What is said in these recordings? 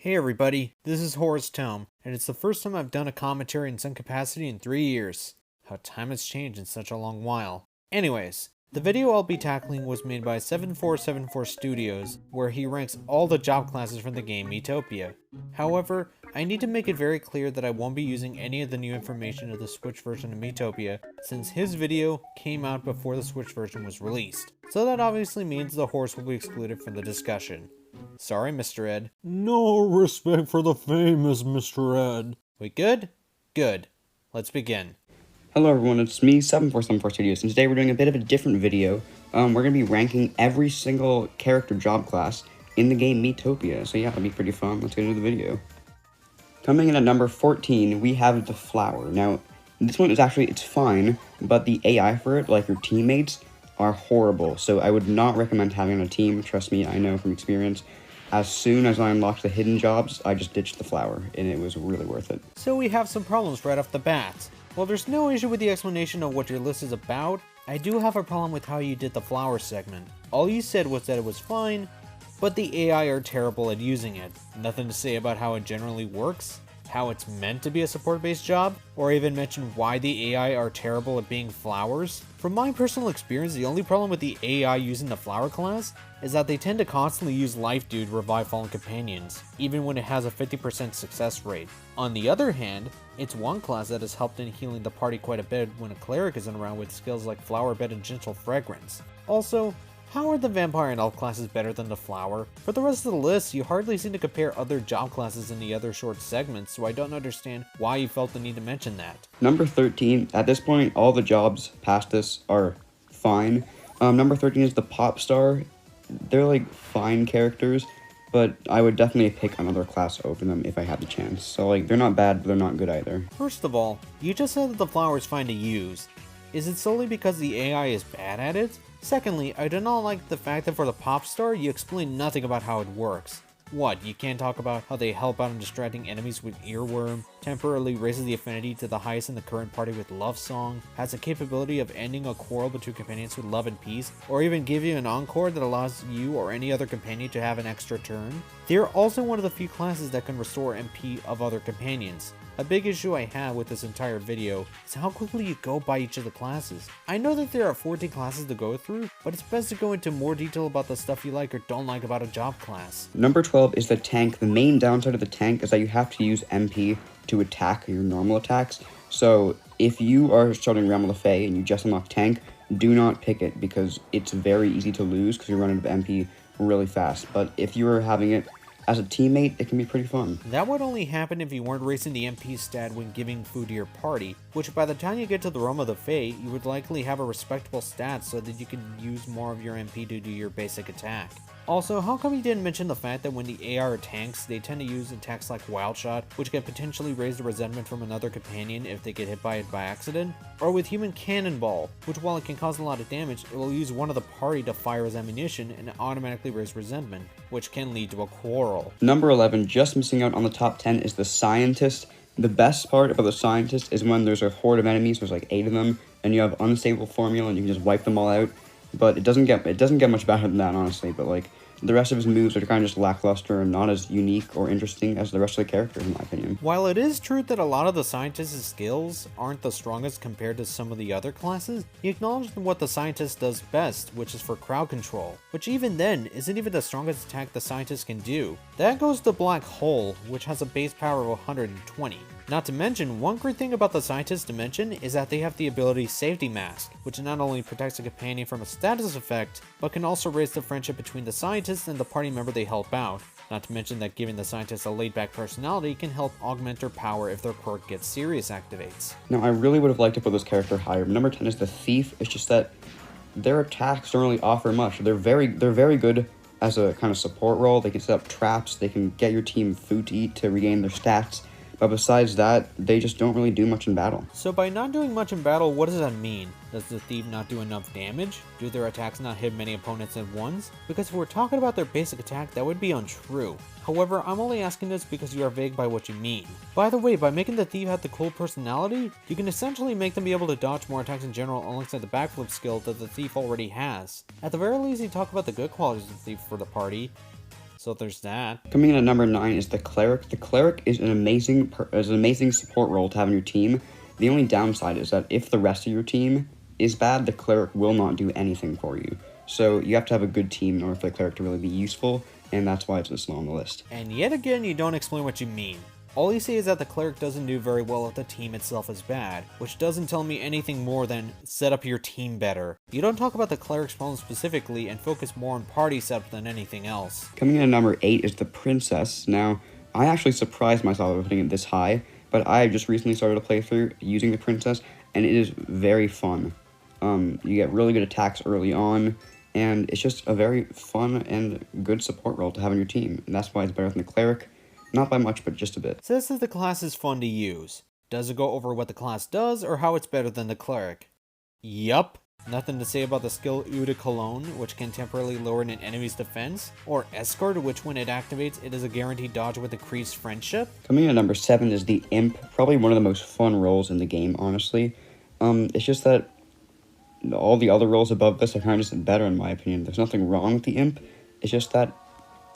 Hey everybody, this is Horus Tome, and it's the first time I've done a commentary in some capacity in 3 years. How time has changed in such a long while. Anyways, the video I'll be tackling was made by 7474 Studios, where he ranks all the job classes from the game Miitopia. However, I need to make it very clear that I won't be using any of the new information of the Switch version of Miitopia, since his video came out before the Switch version was released. So that obviously means the horse will be excluded from the discussion. Sorry, Mr. Ed. No respect for the famous Mr. Ed. We good? Good. Let's begin. Hello everyone, it's me, 7474 Studios, and today we're doing a bit of a different video. We're going to be ranking every single character job class in the game Miitopia, so yeah, it'll be pretty fun. Let's get into the video. Coming in at number 14, we have the Flower. Now, this one is actually, it's fine, but the AI for it, like your teammates, are horrible, so I would not recommend having a team. Trust me, I know from experience. As soon as I unlocked the hidden jobs, I just ditched the Flower, and it was really worth it. So we have some problems right off the bat. While there's no issue with the explanation of what your list is about, I do have a problem with how you did the Flower segment. All you said was that it was fine, but the AI are terrible at using it. Nothing to say about how it generally works, how it's meant to be a support-based job, or even mention why the AI are terrible at being flowers. From my personal experience, the only problem with the AI using the Flower class is that they tend to constantly use Life Dew to revive fallen companions, even when it has a 50% success rate. On the other hand, it's one class that has helped in healing the party quite a bit when a cleric isn't around with skills like Flower Bed and Gentle Fragrance. Also, how are the Vampire and Elf classes better than the Flower? For the rest of the list, you hardly seem to compare other job classes in the other short segments, so I don't understand why you felt the need to mention that. Number 13, at this point, all the jobs past this are fine. Number 13 is the Pop Star. They're like fine characters, but I would definitely pick another class over them if I had the chance. So like, they're not bad, but they're not good either. First of all, you just said that the Flower is fine to use. Is it solely because the AI is bad at it? Secondly, I do not like the fact that for the Pop Star, you explain nothing about how it works. What, you can't talk about how they help out in distracting enemies with Earworm, temporarily raises the affinity to the highest in the current party with Love Song, has the capability of ending a quarrel between companions with love and peace, or even give you an encore that allows you or any other companion to have an extra turn? They are also one of the few classes that can restore MP of other companions. A big issue I have with this entire video is how quickly you go by each of the classes. I know that there are 14 classes to go through, but it's best to go into more detail about the stuff you like or don't like about a job class. Number 12 is the Tank. The main downside of the Tank is that you have to use MP to attack your normal attacks. So if you are starting Realm of the Fae and you just unlock Tank, do not pick it because it's very easy to lose because you run out of MP really fast. But if you are having it as a teammate, it can be pretty fun. That would only happen if you weren't raising the MP stat when giving food to your party, which by the time you get to the Realm of the Fae, you would likely have a respectable stat so that you can use more of your MP to do your basic attack. Also, how come you didn't mention the fact that when the AI are tanks, they tend to use attacks like Wild Shot, which can potentially raise the resentment from another companion if they get hit by it by accident? Or with Human Cannonball, which while it can cause a lot of damage, it will use one of the party to fire as ammunition and automatically raise resentment, which can lead to a quarrel. Number 11, just missing out on the top 10, is the Scientist. The best part about the Scientist is when there's a horde of enemies, there's like 8 of them, and you have unstable formula and you can just wipe them all out. But it doesn't get much better than that, honestly. But like, the rest of his moves are kind of just lackluster and not as unique or interesting as the rest of the characters, in my opinion. While it is true that a lot of the Scientist's skills aren't the strongest compared to some of the other classes, he acknowledged what the Scientist does best, which is for crowd control, which even then isn't even the strongest attack the Scientist can do. That goes to Black Hole, which has a base power of 120. Not to mention, one great thing about the Scientist to mention is that they have the ability Safety Mask, which not only protects a companion from a status effect, but can also raise the friendship between the Scientist and the party member they help out. Not to mention that giving the Scientist a laid-back personality can help augment their power if their quirk Get Serious activates. Now, I really would have liked to put this character higher, but number 10 is the Thief. It's just that their attacks don't really offer much. They're very good as a kind of support role. They can set up traps, they can get your team food to eat to regain their stats. But besides that, they just don't really do much in battle. So by not doing much in battle, what does that mean? Does the Thief not do enough damage? Do their attacks not hit many opponents at once? Because if we're talking about their basic attack, that would be untrue. However, I'm only asking this because you are vague by what you mean. By the way, by making the Thief have the cool personality, you can essentially make them be able to dodge more attacks in general alongside the backflip skill that the Thief already has. At the very least, you talk about the good qualities of the Thief for the party. So there's that. Coming in at number 9 is the Cleric. The Cleric is an amazing support role to have on your team. The only downside is that if the rest of your team is bad, the Cleric will not do anything for you. So you have to have a good team in order for the Cleric to really be useful, and that's why it's this low on the list. And yet again, you don't explain what you mean. All you say is that the Cleric doesn't do very well if the team itself is bad, which doesn't tell me anything more than set up your team better. You don't talk about the Cleric's problems specifically and focus more on party setup than anything else. Coming in at number 8 is the Princess. Now, I actually surprised myself with putting it this high, but I just recently started a playthrough using the Princess, and it is very fun. You get really good attacks early on, and it's just a very fun and good support role to have on your team, and that's why it's better than the Cleric. Not by much, but just a bit. Says that the class is fun to use. Does it go over what the class does, or how it's better than the Cleric? Yup. Nothing to say about the skill Eau de Cologne, which can temporarily lower an enemy's defense, or Escort, which when it activates, it is a guaranteed dodge with increased friendship. Coming in at number 7 is the Imp, probably one of the most fun roles in the game, honestly. It's just that all the other roles above this are kind of just better in my opinion. There's nothing wrong with the Imp, it's just that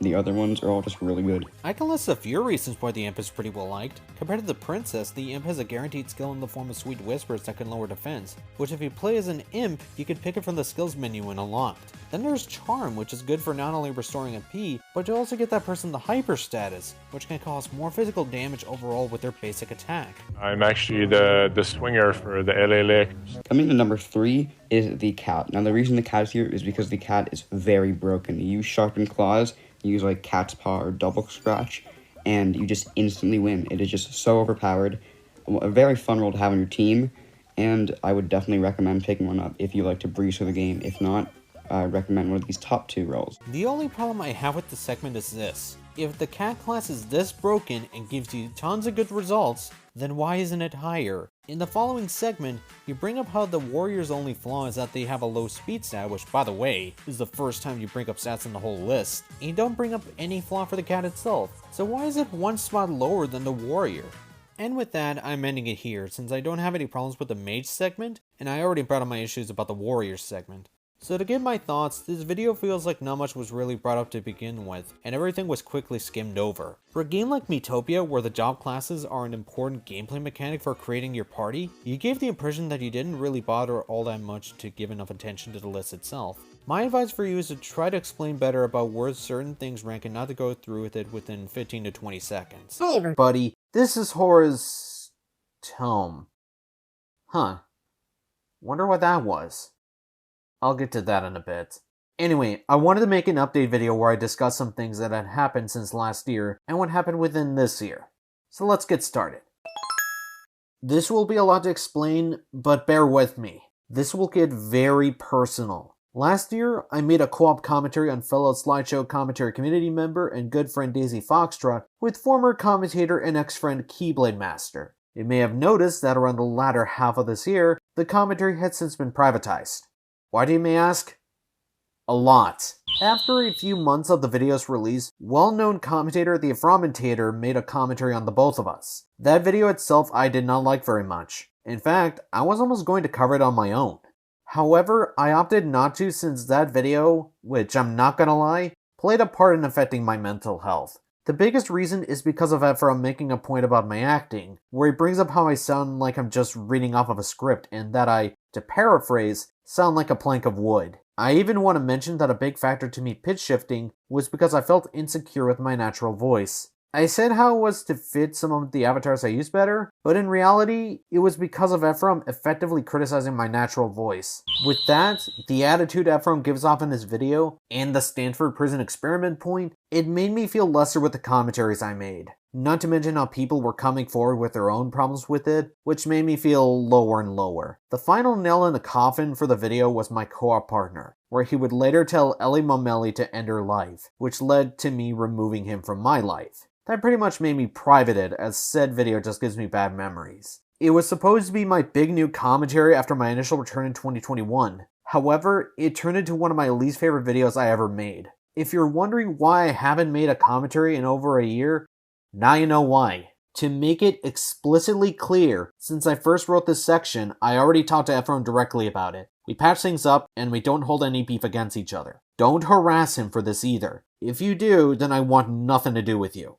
the other ones are all just really good. I can list a few reasons why the Imp is pretty well liked. Compared to the Princess, the Imp has a guaranteed skill in the form of Sweet Whispers that can lower defense, which if you play as an Imp, you can pick it from the skills menu and unlocked. Then there's Charm, which is good for not only restoring MP, but you also get that person the Hyper status, which can cause more physical damage overall with their basic attack. I'm actually the swinger for the LA Lakers. Coming to number 3 is the Cat. Now the reason the Cat is here is because the Cat is very broken. You use Sharpened Claws, you use like Cat's Paw or Double Scratch, and you just instantly win. It is just so overpowered. A very fun role to have on your team, and I would definitely recommend picking one up if you like to breeze through the game. If not, I recommend one of these top 2 roles. The only problem I have with this segment is this. If the Cat class is this broken and gives you tons of good results, then why isn't it higher? In the following segment, you bring up how the Warrior's only flaw is that they have a low speed stat, which by the way, is the first time you bring up stats in the whole list, and you don't bring up any flaw for the Cat itself. So why is it one spot lower than the Warrior? And with that, I'm ending it here, since I don't have any problems with the Mage segment, and I already brought up my issues about the Warrior segment. So to give my thoughts, this video feels like not much was really brought up to begin with, and everything was quickly skimmed over. For a game like Miitopia, where the job classes are an important gameplay mechanic for creating your party, you gave the impression that you didn't really bother all that much to give enough attention to the list itself. My advice for you is to try to explain better about where certain things rank and not to go through with it within 15 to 20 seconds. Hey everybody, this is Horus Tome. Huh. Wonder what that was. I'll get to that in a bit. Anyway, I wanted to make an update video where I discuss some things that had happened since last year and what happened within this year. So let's get started. This will be a lot to explain, but bear with me. This will get very personal. Last year, I made a co-op commentary on fellow Slideshow commentary community member and good friend Daisy Foxtrot with former commentator and ex-friend Keyblade Master. You may have noticed that around the latter half of this year, the commentary had since been privatized. Why do you may ask? A lot. After a few months of the video's release, well-known commentator The Afromentator made a commentary on the both of us. That video itself I did not like very much. In fact, I was almost going to cover it on my own. However, I opted not to since that video, which I'm not gonna lie, played a part in affecting my mental health. The biggest reason is because of Ephraim making a point about my acting, where he brings up how I sound like I'm just reading off of a script and that I, to paraphrase, sound like a plank of wood. I even want to mention that a big factor to me pitch shifting was because I felt insecure with my natural voice. I said how it was to fit some of the avatars I use better, but in reality, it was because of Ephraim effectively criticizing my natural voice. With that, the attitude Ephraim gives off in his video, and the Stanford Prison Experiment point, it made me feel lesser with the commentaries I made. Not to mention how people were coming forward with their own problems with it, which made me feel lower and lower. The final nail in the coffin for the video was my co-op partner, where he would later tell Ellie Momeli to end her life, which led to me removing him from my life. That pretty much made me private it, as said video just gives me bad memories. It was supposed to be my big new commentary after my initial return in 2021. However, it turned into one of my least favorite videos I ever made. If you're wondering why I haven't made a commentary in over a year, now you know why. To make it explicitly clear, since I first wrote this section, I already talked to Ephraim directly about it. We patched things up, and we don't hold any beef against each other. Don't harass him for this either. If you do, then I want nothing to do with you.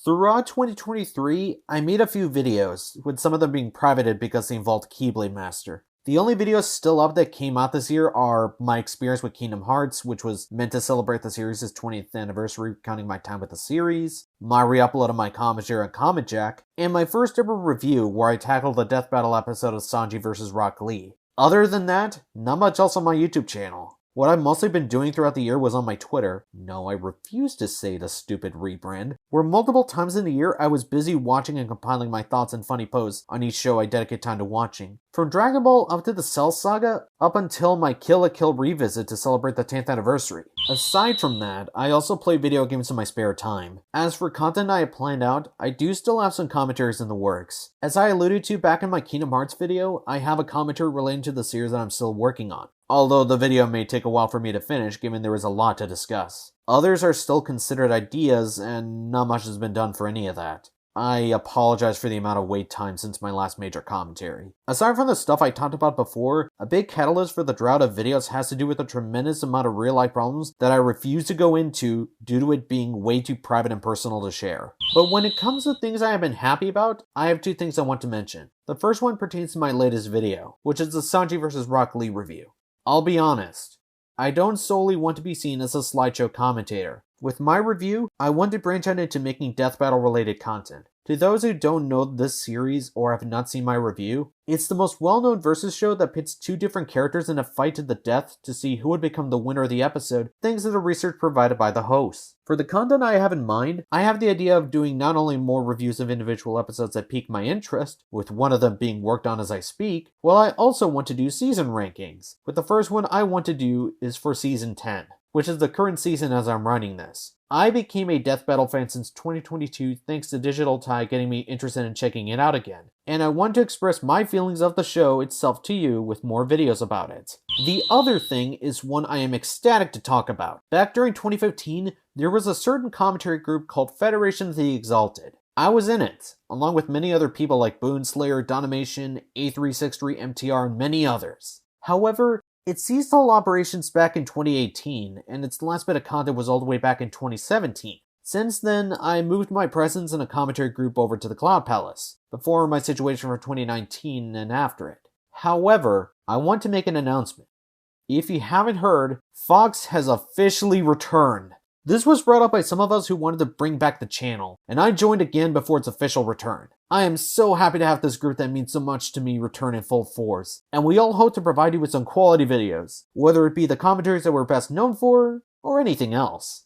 Throughout 2023, I made a few videos, with some of them being privated because they involved Keyblade Master. The only videos still up that came out this year are my experience with Kingdom Hearts, which was meant to celebrate the series' 20th anniversary, counting my time with the series, my re-upload of my commentary on Comet Jack, and my first ever review where I tackled the death battle episode of Sanji vs. Rock Lee. Other than that, not much else on my YouTube channel. What I've mostly been doing throughout the year was on my Twitter, no, I refuse to say the stupid rebrand, where multiple times in the year I was busy watching and compiling my thoughts and funny posts on each show I dedicate time to watching. From Dragon Ball up to the Cell Saga, up until my Kill la Kill revisit to celebrate the 10th anniversary. Aside from that, I also play video games in my spare time. As for content I have planned out, I do still have some commentaries in the works. As I alluded to back in my Kingdom Hearts video, I have a commentary relating to the series that I'm still working on. Although the video may take a while for me to finish given there is a lot to discuss. Others are still considered ideas, and not much has been done for any of that. I apologize for the amount of wait time since my last major commentary. Aside from the stuff I talked about before, a big catalyst for the drought of videos has to do with the tremendous amount of real-life problems that I refuse to go into due to it being way too private and personal to share. But when it comes to things I have been happy about, I have two things I want to mention. The first one pertains to my latest video, which is the Sanji vs. Rock Lee review. I'll be honest, I don't solely want to be seen as a slideshow commentator. With my review, I want to branch out into making death battle related content. To those who don't know this series or have not seen my review, it's the most well-known versus show that pits two different characters in a fight to the death to see who would become the winner of the episode, thanks to the research provided by the hosts. For the content I have in mind, I have the idea of doing not only more reviews of individual episodes that pique my interest, with one of them being worked on as I speak, while I also want to do season rankings, with the first one I want to do is for season 10. Which is the current season as I'm writing this. I became a Death Battle fan since 2022 thanks to Digital Tie getting me interested in checking it out again, and I want to express my feelings of the show itself to you with more videos about it. The other thing is one I am ecstatic to talk about. Back during 2015, there was a certain commentary group called Federation of the Exalted. I was in it, along with many other people like Boonslayer, Donimation, A363, MTR, and many others. However, it ceased all operations back in 2018, and its last bit of content was all the way back in 2017. Since then, I moved my presence in a commentary group over to the Cloud Palace, before my situation for 2019 and after it. However, I want to make an announcement. If you haven't heard, Fox has officially returned. This was brought up by some of us who wanted to bring back the channel, and I joined again before its official return. I am so happy to have this group that means so much to me return in full force, and we all hope to provide you with some quality videos, whether it be the commentaries that we're best known for, or anything else.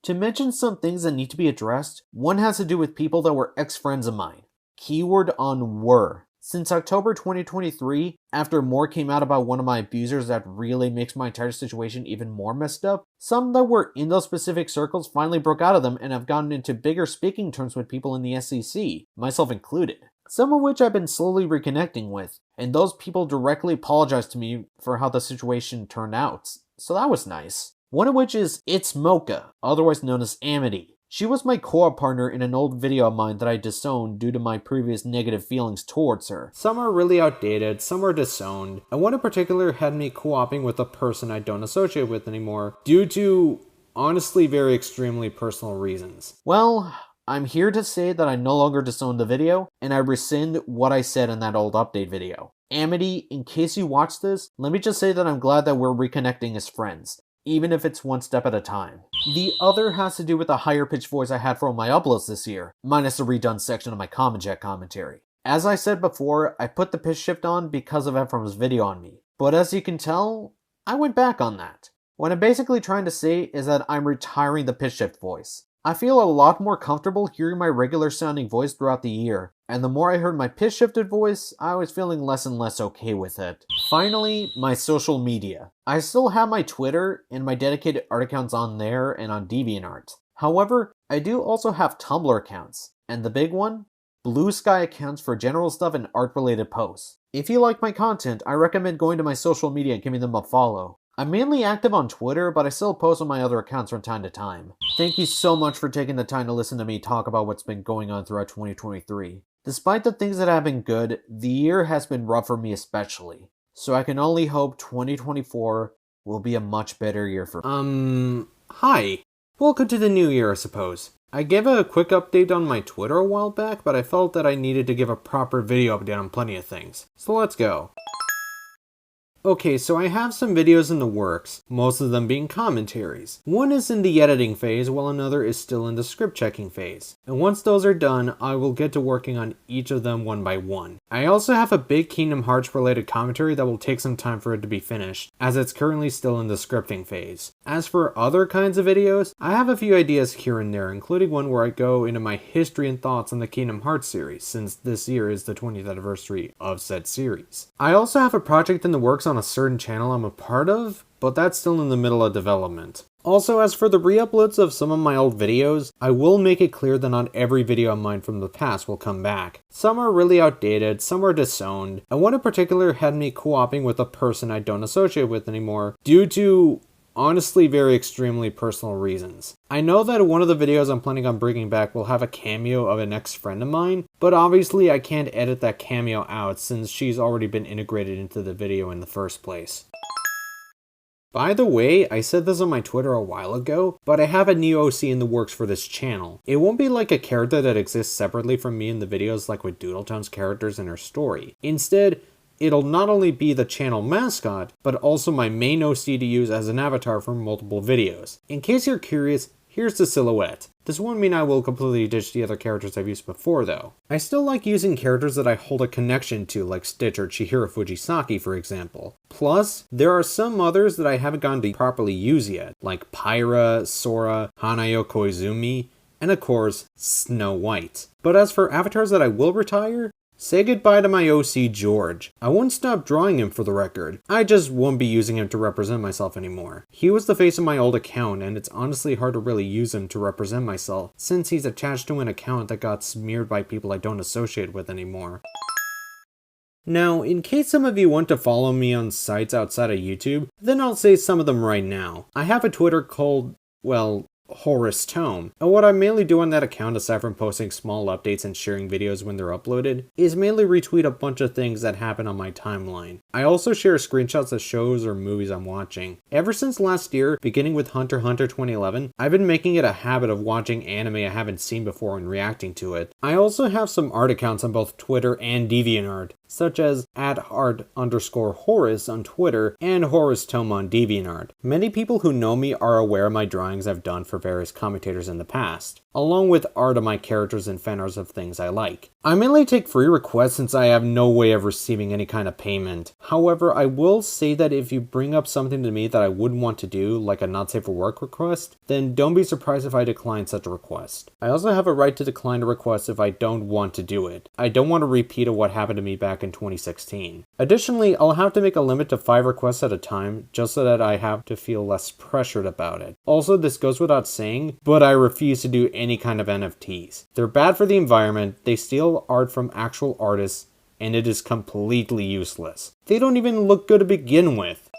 To mention some things that need to be addressed, one has to do with people that were ex-friends of mine. Keyword on were. Since October 2023, after more came out about one of my abusers that really makes my entire situation even more messed up, some that were in those specific circles finally broke out of them and have gotten into bigger speaking terms with people in the SEC, myself included. Some of which I've been slowly reconnecting with, and those people directly apologized to me for how the situation turned out, so that was nice. One of which is It's Mocha, otherwise known as Amity. She was my co-op partner in an old video of mine that I disowned due to my previous negative feelings towards her. Some are really outdated, some are disowned, and one in particular had me co-oping with a person I don't associate with anymore due to, honestly, very extremely personal reasons. Well, I'm here to say that I no longer disown the video, and I rescind what I said in that old update video. Amity, in case you watch this, let me just say that I'm glad that we're reconnecting as friends, even if it's one step at a time. The other has to do with the higher pitched voice I had for all my uploads this year, minus the redone section of my Comet Jack commentary. As I said before, I put the pitch shift on because of Ephraim's video on me, but as you can tell, I went back on that. What I'm basically trying to say is that I'm retiring the pitch shift voice. I feel a lot more comfortable hearing my regular sounding voice throughout the year, and the more I heard my pitch shifted voice, I was feeling less and less okay with it. Finally, my social media. I still have my Twitter and my dedicated art accounts on there and on DeviantArt. However, I do also have Tumblr accounts, and the big one? Blue Sky accounts for general stuff and art related posts. If you like my content, I recommend going to my social media and giving them a follow. I'm mainly active on Twitter, but I still post on my other accounts from time to time. Thank you so much for taking the time to listen to me talk about what's been going on throughout 2023. Despite the things that have been good, the year has been rough for me especially. So I can only hope 2024 will be a much better year for... Hi. Welcome to the new year, I suppose. I gave a quick update on my Twitter a while back, but I felt that I needed to give a proper video update on plenty of things. So let's go. Okay, so I have some videos in the works, most of them being commentaries. One is in the editing phase, while another is still in the script checking phase. And once those are done, I will get to working on each of them one by one. I also have a big Kingdom Hearts related commentary that will take some time for it to be finished, as it's currently still in the scripting phase. As for other kinds of videos, I have a few ideas here and there, including one where I go into my history and thoughts on the Kingdom Hearts series, since this year is the 20th anniversary of said series. I also have a project in the works on a certain channel I'm a part of, but that's still in the middle of development. Also, as for the re-uploads of some of my old videos, I will make it clear that not every video of mine from the past will come back. Some are really outdated, some are disowned, and one in particular had me co-oping with a person I don't associate with anymore due to honestly very extremely personal reasons. I know that one of the videos I'm planning on bringing back will have a cameo of an ex-friend of mine, but obviously I can't edit that cameo out since she's already been integrated into the video in the first place. By the way, I said this on my Twitter a while ago, but I have a new OC in the works for this channel. It won't be like a character that exists separately from me in the videos like with Doodletown's characters and her story. Instead, it'll not only be the channel mascot, but also my main OC to use as an avatar for multiple videos. In case you're curious, here's the silhouette. This won't mean I will completely ditch the other characters I've used before though. I still like using characters that I hold a connection to, like Stitch or Chihiro Fujisaki for example. Plus, there are some others that I haven't gotten to properly use yet, like Pyra, Sora, Hanayo Koizumi, and of course, Snow White. But as for avatars that I will retire, say goodbye to my OC George. I won't stop drawing him for the record. I just won't be using him to represent myself anymore. He was the face of my old account and it's honestly hard to really use him to represent myself since he's attached to an account that got smeared by people I don't associate with anymore. Now, in case some of you want to follow me on sites outside of YouTube, then I'll say some of them right now. I have a Twitter called, well, Horus Tome, and what I mainly do on that account aside from posting small updates and sharing videos when they're uploaded is mainly retweet a bunch of things that happen on my timeline. I also share screenshots of shows or movies I'm watching. Ever since last year, beginning with Hunter x Hunter 2011, I've been making it a habit of watching anime I haven't seen before and reacting to it. I also have some art accounts on both Twitter and DeviantArt, such as @art_Horus on Twitter and Horus Tome on DeviantArt. Many people who know me are aware of my drawings I've done for various commentators in the past, along with art of my characters and fan arts of things I like. I mainly take free requests since I have no way of receiving any kind of payment. However, I will say that if you bring up something to me that I wouldn't want to do, like a not safe for work request, then don't be surprised if I decline such a request. I also have a right to decline a request if I don't want to do it. I don't want to repeat of what happened to me back in 2016. Additionally, I'll have to make a limit to 5 requests at a time just so that I have to feel less pressured about it. Also, this goes without saying, but I refuse to do any kind of NFTs. They're bad for the environment, they steal art from actual artists, and it is completely useless. They don't even look good to begin with.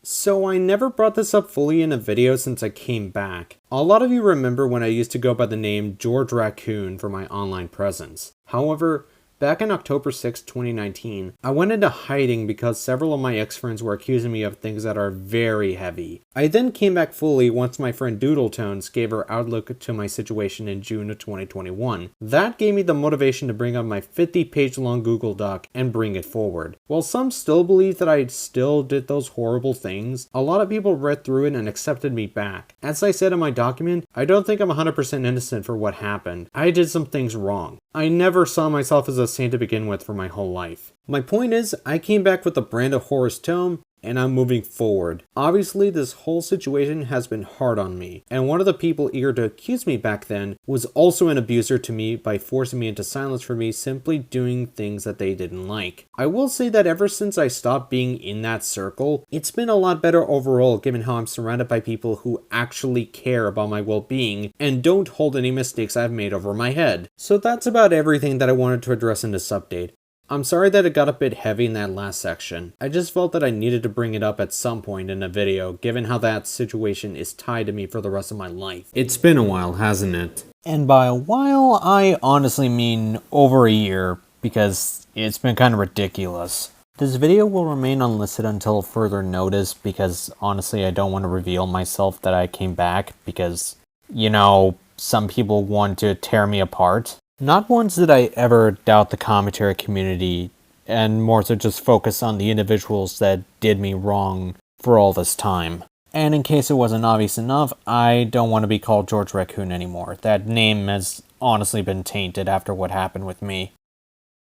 So I never brought this up fully in a video since I came back. A lot of you remember when I used to go by the name George Raccoon for my online presence. However, back on October 6, 2019, I went into hiding because several of my ex-friends were accusing me of things that are very heavy. I then came back fully once my friend Doodletones gave her outlook to my situation in June of 2021. That gave me the motivation to bring up my 50-page long Google Doc and bring it forward. While some still believe that I still did those horrible things, a lot of people read through it and accepted me back. As I said in my document, I don't think I'm 100% innocent for what happened. I did some things wrong. I never saw myself as a saint to begin with for my whole life. My point is, I came back with the brand of Horus Tome, and I'm moving forward. Obviously, this whole situation has been hard on me, and one of the people eager to accuse me back then was also an abuser to me by forcing me into silence for me simply doing things that they didn't like. I will say that ever since I stopped being in that circle, it's been a lot better overall given how I'm surrounded by people who actually care about my well-being and don't hold any mistakes I've made over my head. So that's about everything that I wanted to address in this update. I'm sorry that it got a bit heavy in that last section. I just felt that I needed to bring it up at some point in a video, given how that situation is tied to me for the rest of my life. It's been a while, hasn't it? And by a while, I honestly mean over a year, because it's been kind of ridiculous. This video will remain unlisted until further notice because honestly I don't want to reveal myself that I came back because, you know, some people want to tear me apart. Not once did I ever doubt the commentary community, and more so just focus on the individuals that did me wrong for all this time. And in case it wasn't obvious enough, I don't want to be called George Raccoon anymore. That name has honestly been tainted after what happened with me.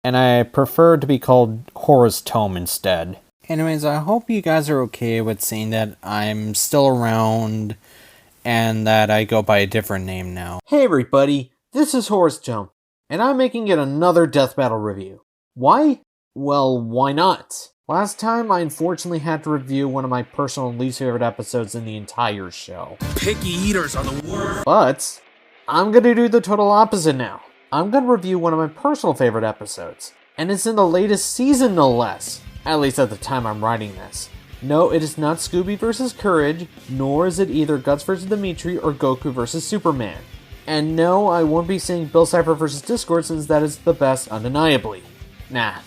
And I prefer to be called Horus Tome instead. Anyways, I hope you guys are okay with seeing that I'm still around and that I go by a different name now. Hey everybody, this is Horus Tome, and I'm making yet another Death Battle review. Why? Well, why not? Last time, I unfortunately had to review one of my personal least favorite episodes in the entire show. Picky eaters are the worst. But I'm gonna do the total opposite now. I'm gonna review one of my personal favorite episodes, and it's in the latest season no less, at least at the time I'm writing this. No, it is not Scooby vs. Courage, nor is it either Guts vs. Dimitri or Goku vs. Superman. And no, I won't be saying Bill Cipher vs. Discord since that is the best undeniably. Nah.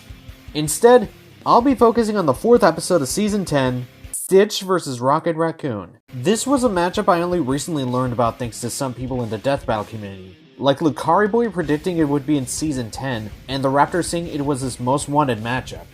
Instead, I'll be focusing on the 4th episode of Season 10, Stitch vs. Rocket Raccoon. This was a matchup I only recently learned about thanks to some people in the Death Battle community. Like Lucari Boy predicting it would be in Season 10, and the Raptor saying it was his most wanted matchup.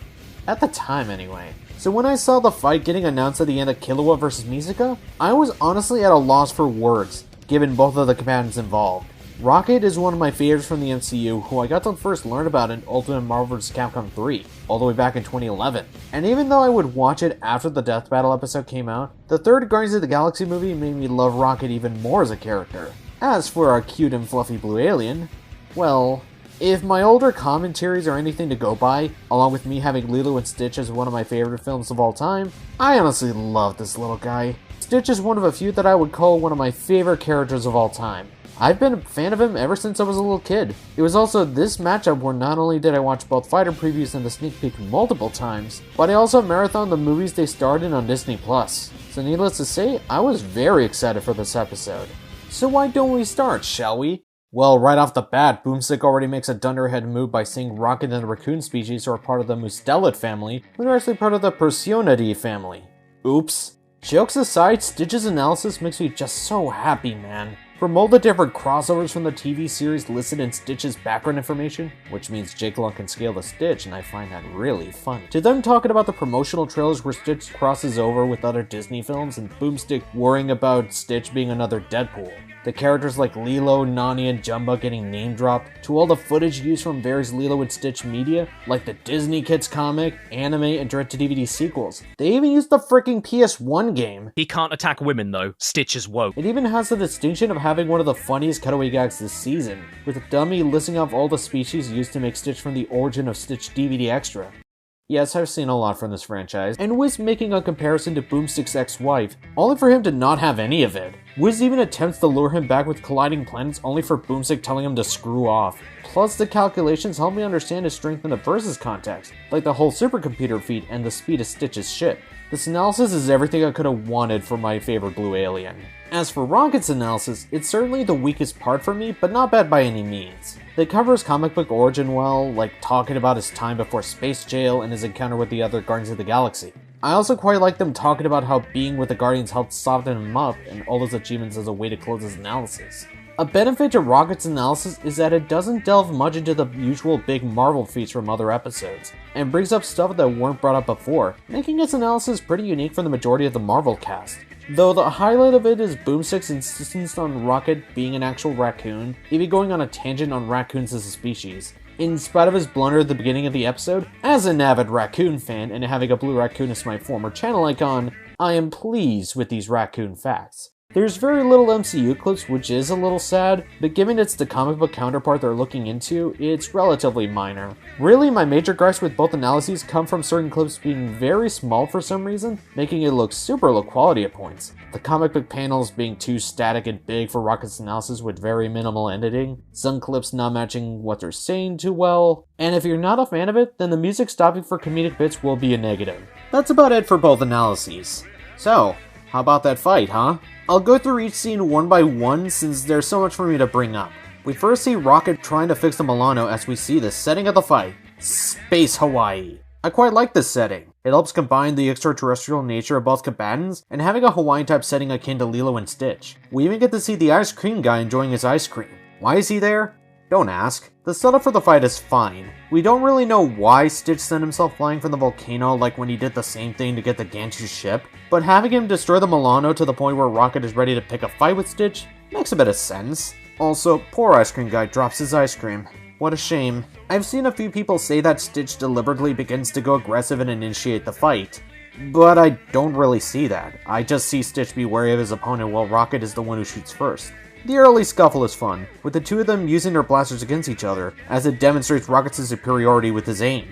At the time anyway. So when I saw the fight getting announced at the end of Killua vs. Misaka, I was honestly at a loss for words, given both of the combatants involved. Rocket is one of my favorites from the MCU, who I got to first learn about in Ultimate Marvel vs. Capcom 3, all the way back in 2011. And even though I would watch it after the Death Battle episode came out, the third Guardians of the Galaxy movie made me love Rocket even more as a character. As for our cute and fluffy blue alien, well, if my older commentaries are anything to go by, along with me having Lilo and Stitch as one of my favorite films of all time, I honestly love this little guy. Stitch is one of a few that I would call one of my favorite characters of all time. I've been a fan of him ever since I was a little kid. It was also this matchup where not only did I watch both fighter previews and the sneak peek multiple times, but I also marathoned the movies they starred in on Disney+. So needless to say, I was very excited for this episode. So why don't we start, shall we? Well, right off the bat, Boomstick already makes a dunderhead move by saying Rocket and the Raccoon species are part of the Mustelid family, when they're actually part of the Perseonidae family. Oops. Jokes aside, Stitch's analysis makes me just so happy, man. From all the different crossovers from the TV series listed in Stitch's background information, which means Jake Long can scale the Stitch, and I find that really funny, to them talking about the promotional trailers where Stitch crosses over with other Disney films, and Boomstick worrying about Stitch being another Deadpool. The characters like Lilo, Nani, and Jumba getting name dropped, to all the footage used from various Lilo and Stitch media, like the Disney Kids comic, anime, and direct-to-DVD sequels. They even used the freaking PS1 game. He can't attack women though. Stitch is woke. It even has the distinction of having one of the funniest cutaway gags this season, with Dummy listing off all the species used to make Stitch from the Origin of Stitch DVD Extra. Yes, I've seen a lot from this franchise, and Wiz making a comparison to Boomstick's ex-wife, only for him to not have any of it. Wiz even attempts to lure him back with colliding planets only for Boomstick telling him to screw off. Plus, the calculations help me understand his strength in the versus context, like the whole supercomputer feat and the speed of Stitch's ship. This analysis is everything I could have wanted for my favorite blue alien. As for Rocket's analysis, it's certainly the weakest part for me, but not bad by any means. They cover his comic book origin well, like talking about his time before Space Jail and his encounter with the other Guardians of the Galaxy. I also quite like them talking about how being with the Guardians helped soften him up and all his achievements as a way to close his analysis. A benefit to Rocket's analysis is that it doesn't delve much into the usual big Marvel feats from other episodes, and brings up stuff that weren't brought up before, making its analysis pretty unique from the majority of the Marvel cast. Though the highlight of it is Boomstick's insistence on Rocket being an actual raccoon, even going on a tangent on raccoons as a species. In spite of his blunder at the beginning of the episode, as an avid raccoon fan and having a blue raccoon as my former channel icon, I am pleased with these raccoon facts. There's very little MCU clips, which is a little sad, but given it's the comic book counterpart they're looking into, it's relatively minor. Really, my major gripes with both analyses come from certain clips being very small for some reason, making it look super low quality at points. The comic book panels being too static and big for Rocket's analysis with very minimal editing, some clips not matching what they're saying too well, and if you're not a fan of it, then the music stopping for comedic bits will be a negative. That's about it for both analyses. So, how about that fight, huh? I'll go through each scene one by one since there's so much for me to bring up. We first see Rocket trying to fix the Milano as we see the setting of the fight, Space Hawaii. I quite like this setting. It helps combine the extraterrestrial nature of both combatants and having a Hawaiian type setting akin to Lilo and Stitch. We even get to see the ice cream guy enjoying his ice cream. Why is he there? Don't ask. The setup for the fight is fine. We don't really know why Stitch sent himself flying from the volcano like when he did the same thing to get the Gantu's ship, but having him destroy the Milano to the point where Rocket is ready to pick a fight with Stitch makes a bit of sense. Also, poor ice cream guy drops his ice cream. What a shame. I've seen a few people say that Stitch deliberately begins to go aggressive and initiate the fight, but I don't really see that. I just see Stitch be wary of his opponent while Rocket is the one who shoots first. The early scuffle is fun, with the two of them using their blasters against each other, as it demonstrates Rocket's superiority with his aim.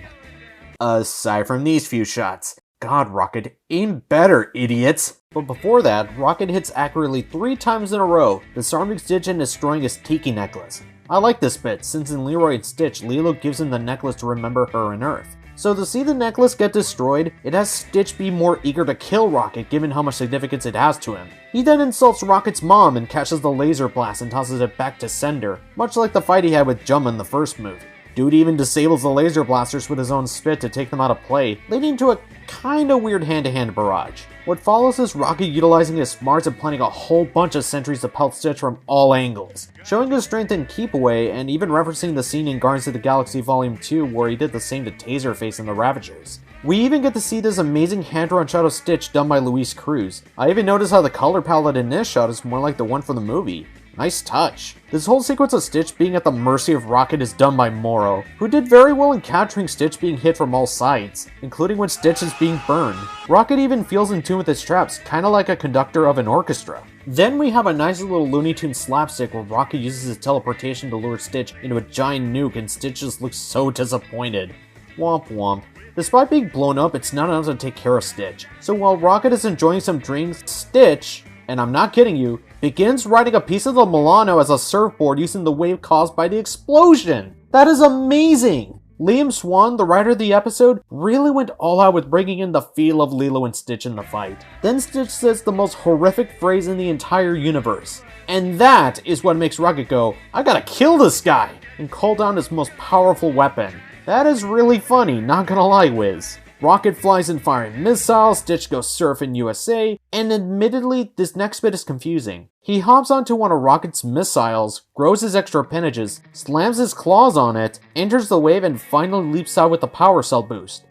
Aside from these few shots, God, Rocket, aim better, idiots! But before that, Rocket hits accurately 3 times in a row, disarming Stitch and destroying his tiki necklace. I like this bit, since in Leroy and Stitch, Lilo gives him the necklace to remember her and Earth. So to see the necklace get destroyed, it has Stitch be more eager to kill Rocket given how much significance it has to him. He then insults Rocket's mom and catches the laser blast and tosses it back to sender, much like the fight he had with Jumma in the first movie. Dude even disables the laser blasters with his own spit to take them out of play, leading to a kinda weird hand-to-hand barrage. What follows is Rocket utilizing his smarts and planting a whole bunch of sentries to pelt Stitch from all angles, showing his strength in Keep Away and even referencing the scene in Guardians of the Galaxy Volume 2 where he did the same to Taserface and the Ravagers. We even get to see this amazing hand-drawn shot of Stitch done by Luis Cruz. I even noticed how the color palette in this shot is more like the one from the movie. Nice touch. This whole sequence of Stitch being at the mercy of Rocket is done by Moro, who did very well in capturing Stitch being hit from all sides, including when Stitch is being burned. Rocket even feels in tune with his traps, kinda like a conductor of an orchestra. Then we have a nice little Looney Tunes slapstick where Rocket uses his teleportation to lure Stitch into a giant nuke and Stitch just looks so disappointed. Womp womp. Despite being blown up, it's not enough to take care of Stitch. So while Rocket is enjoying some drinks, Stitch, and I'm not kidding you, begins riding a piece of the Milano as a surfboard using the wave caused by the explosion. That is amazing! Liam Swan, the writer of the episode, really went all out with bringing in the feel of Lilo and Stitch in the fight. Then Stitch says the most horrific phrase in the entire universe. And that is what makes Rocket go, I gotta kill this guy, and call down his most powerful weapon. That is really funny, not gonna lie, Wiz. Rocket flies in firing missiles, Stitch goes surfing USA, and admittedly, this next bit is confusing. He hops onto one of Rocket's missiles, grows his extra appendages, slams his claws on it, enters the wave, and finally leaps out with the power cell boost.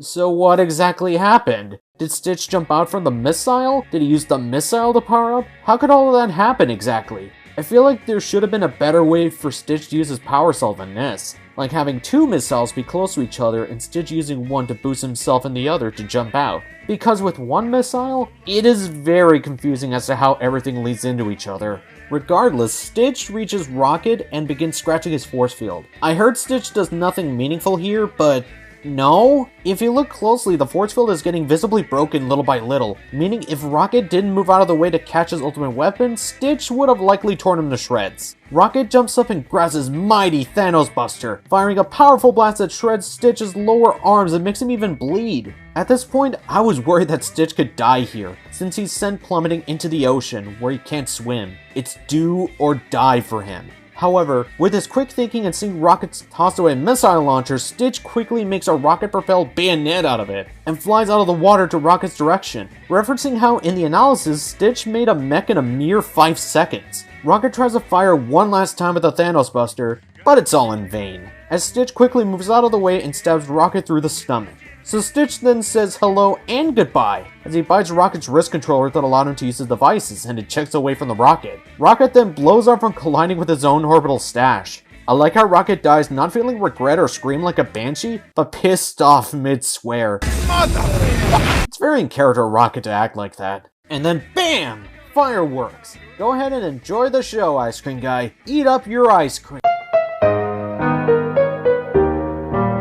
So what exactly happened? Did Stitch jump out from the missile? Did he use the missile to power up? How could all of that happen exactly? I feel like there should have been a better way for Stitch to use his power cell than this. Like having 2 missiles be close to each other and Stitch using one to boost himself and the other to jump out. Because with one missile, it is very confusing as to how everything leads into each other. Regardless, Stitch reaches Rocket and begins scratching his force field. I heard Stitch does nothing meaningful here, but no? If you look closely, the force field is getting visibly broken little by little, meaning if Rocket didn't move out of the way to catch his ultimate weapon, Stitch would have likely torn him to shreds. Rocket jumps up and grabs his mighty Thanos Buster, firing a powerful blast that shreds Stitch's lower arms and makes him even bleed. At this point, I was worried that Stitch could die here, since he's sent plummeting into the ocean, where he can't swim. It's do or die for him. However, with his quick thinking and seeing Rocket's tossed away missile launcher, Stitch quickly makes a rocket-propelled bayonet out of it, and flies out of the water to Rocket's direction, referencing how in the analysis, Stitch made a mech in a mere 5 seconds. Rocket tries to fire one last time with the Thanos Buster, but it's all in vain, as Stitch quickly moves out of the way and stabs Rocket through the stomach. So Stitch then says hello and goodbye, as he bites Rocket's wrist controller that allowed him to use his devices and ejects away from the rocket. Rocket then blows up from colliding with his own orbital stash. I like how Rocket dies not feeling regret or scream like a banshee, but pissed off mid-swear. It's very in character of Rocket to act like that. And then BAM! Fireworks! Go ahead and enjoy the show, ice cream guy. Eat up your ice cream.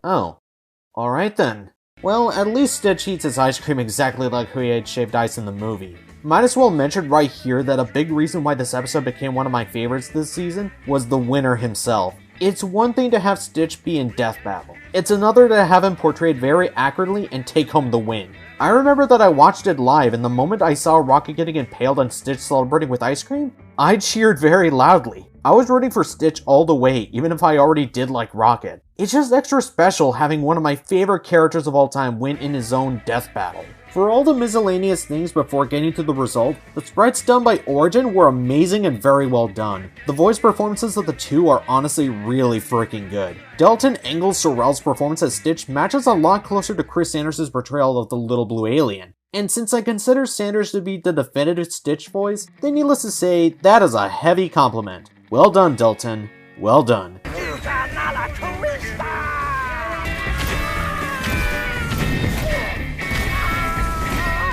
Oh. Alright then. Well, at least Stitch eats his ice cream exactly like how he ate shaved ice in the movie. Might as well mention right here that a big reason why this episode became one of my favorites this season was the winner himself. It's one thing to have Stitch be in Death Battle. It's another to have him portrayed very accurately and take home the win. I remember that I watched it live, and the moment I saw Rocket getting impaled and Stitch celebrating with ice cream, I cheered very loudly. I was rooting for Stitch all the way, even if I already did like Rocket. It's just extra special having one of my favorite characters of all time win in his own death battle. For all the miscellaneous things before getting to the result, the sprites done by Origin were amazing and very well done. The voice performances of the two are honestly really freaking good. Dalton Engel Sorrell's performance as Stitch matches a lot closer to Chris Sanders' portrayal of the little blue alien. And since I consider Sanders to be the definitive Stitch voice, then needless to say, that is a heavy compliment. Well done, Dalton. Well done.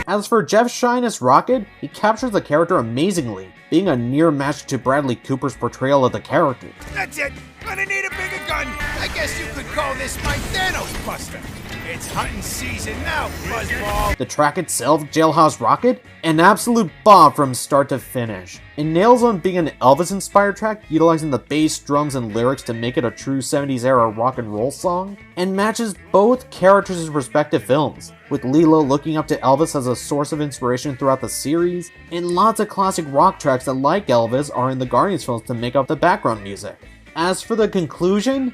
As for Jeff Shine as Rocket, he captures the character amazingly, being a near match to Bradley Cooper's portrayal of the character. That's it! Gonna need a bigger gun! I guess you could call this my Thanos Buster! It's hunting season now, Buzzball! The track itself, Jailhouse Rocket, an absolute bomb from start to finish. It nails on being an Elvis-inspired track, utilizing the bass, drums, and lyrics to make it a true 70s era rock and roll song, and matches both characters' respective films, with Leela looking up to Elvis as a source of inspiration throughout the series, and lots of classic rock tracks that, like Elvis, are in the Guardians films to make up the background music. As for the conclusion,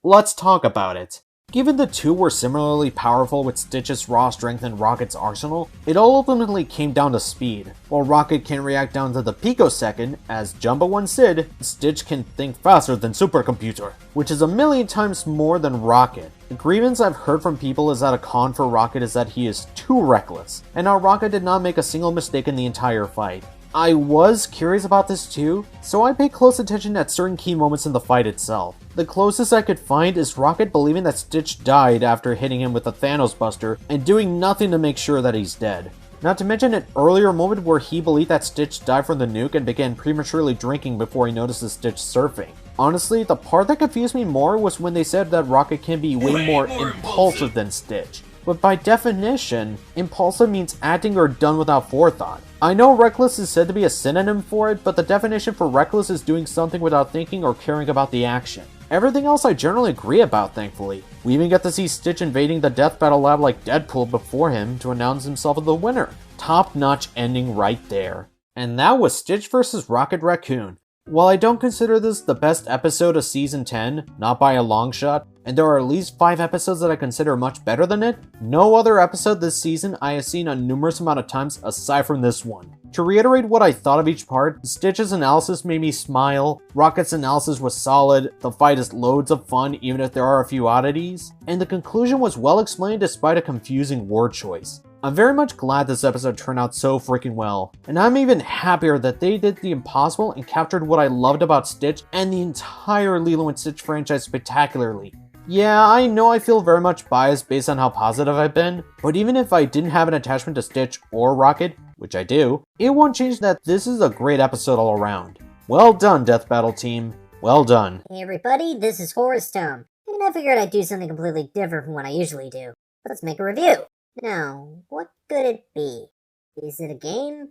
let's talk about it. Given the two were similarly powerful with Stitch's raw strength and Rocket's arsenal, it all ultimately came down to speed. While Rocket can react down to the picosecond, as Jumbo once said, Stitch can think faster than supercomputer, which is a million times more than Rocket. The grievance I've heard from people is that a con for Rocket is that he is too reckless, and how Rocket did not make a single mistake in the entire fight. I was curious about this too, so I paid close attention at certain key moments in the fight itself. The closest I could find is Rocket believing that Stitch died after hitting him with a Thanos Buster and doing nothing to make sure that he's dead. Not to mention an earlier moment where he believed that Stitch died from the nuke and began prematurely drinking before he notices Stitch surfing. Honestly, the part that confused me more was when they said that Rocket can be way more impulsive than Stitch. But by definition, impulsive means acting or done without forethought. I know reckless is said to be a synonym for it, but the definition for reckless is doing something without thinking or caring about the action. Everything else I generally agree about, thankfully. We even get to see Stitch invading the Death Battle Lab like Deadpool before him to announce himself as the winner. Top-notch ending right there. And that was Stitch vs. Rocket Raccoon. While I don't consider this the best episode of Season 10, not by a long shot, and there are at least 5 episodes that I consider much better than it, no other episode this season I have seen a numerous amount of times aside from this one. To reiterate what I thought of each part, Stitch's analysis made me smile, Rocket's analysis was solid, the fight is loads of fun even if there are a few oddities, and the conclusion was well explained despite a confusing word choice. I'm very much glad this episode turned out so freaking well, and I'm even happier that they did the impossible and captured what I loved about Stitch and the entire Lilo and Stitch franchise spectacularly. Yeah, I know I feel very much biased based on how positive I've been, but even if I didn't have an attachment to Stitch or Rocket, which I do, it won't change that this is a great episode all around. Well done, Death Battle team. Well done. Hey everybody, this is Horus Tome, and I figured I'd do something completely different from what I usually do. Let's make a review. Now, what could it be? Is it a game?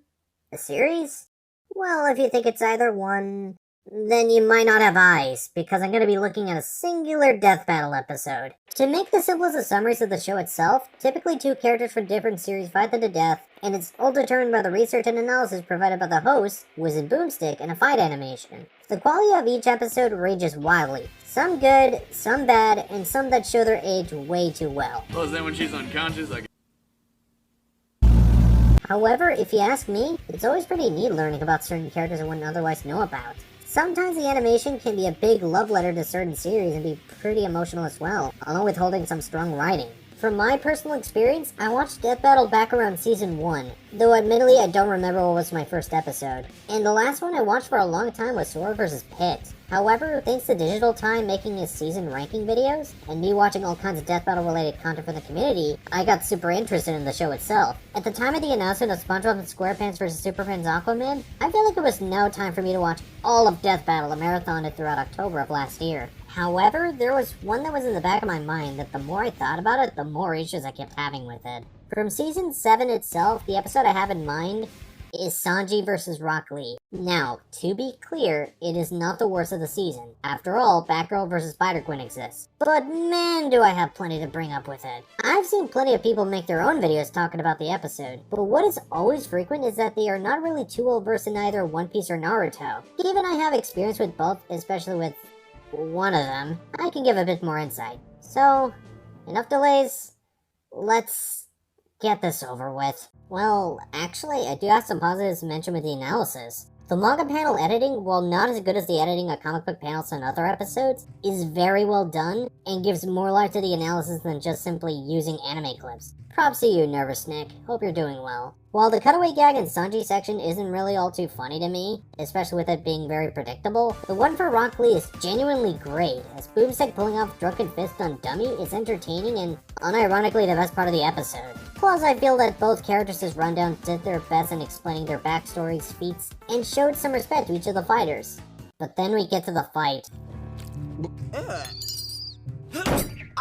A series? Well, if you think it's either one, then you might not have eyes, because I'm going to be looking at a singular death battle episode. To make the simplest of summaries of the show itself, typically 2 characters from different series fight them to death, and it's all determined by the research and analysis provided by the host, Wizard Boomstick, and a fight animation. The quality of each episode ranges wildly. Some good, some bad, and some that show their age way too well. Well, then when she's unconscious, However, if you ask me, it's always pretty neat learning about certain characters I wouldn't otherwise know about. Sometimes the animation can be a big love letter to certain series and be pretty emotional as well, along with holding some strong writing. From my personal experience, I watched Death Battle back around Season 1, though admittedly I don't remember what was my first episode. And the last one I watched for a long time was Sora vs. Pit. However, thanks to Digital Time making his season ranking videos, and me watching all kinds of Death Battle related content from the community, I got super interested in the show itself. At the time of the announcement of SpongeBob and SquarePants vs. Super Friends Aquaman, I felt like it was no time for me to watch all of Death Battle, a marathon throughout October of last year. However, there was one that was in the back of my mind that the more I thought about it, the more issues I kept having with it. From Season 7 itself, the episode I have in mind is Sanji vs. Rock Lee. Now, to be clear, it is not the worst of the season. After all, Batgirl vs. Spider-Gwen exists. But man, do I have plenty to bring up with it. I've seen plenty of people make their own videos talking about the episode, but what is always frequent is that they are not really too well versed in either One Piece or Naruto. Given I have experience with both, especially with one of them, I can give a bit more insight. So, enough delays, let's get this over with. Well, actually, I do have some positives to mention with the analysis. The manga panel editing, while not as good as the editing of comic book panels in other episodes, is very well done and gives more life to the analysis than just simply using anime clips. Props to you, Nervous Nick. Hope you're doing well. While the cutaway gag in Sanji section isn't really all too funny to me, especially with it being very predictable, the one for Rock Lee is genuinely great, as Boomstick pulling off Drunken Fist on Dummy is entertaining and unironically the best part of the episode. Plus, I feel that both characters' rundown did their best in explaining their backstories, feats, and showed some respect to each of the fighters. But then we get to the fight.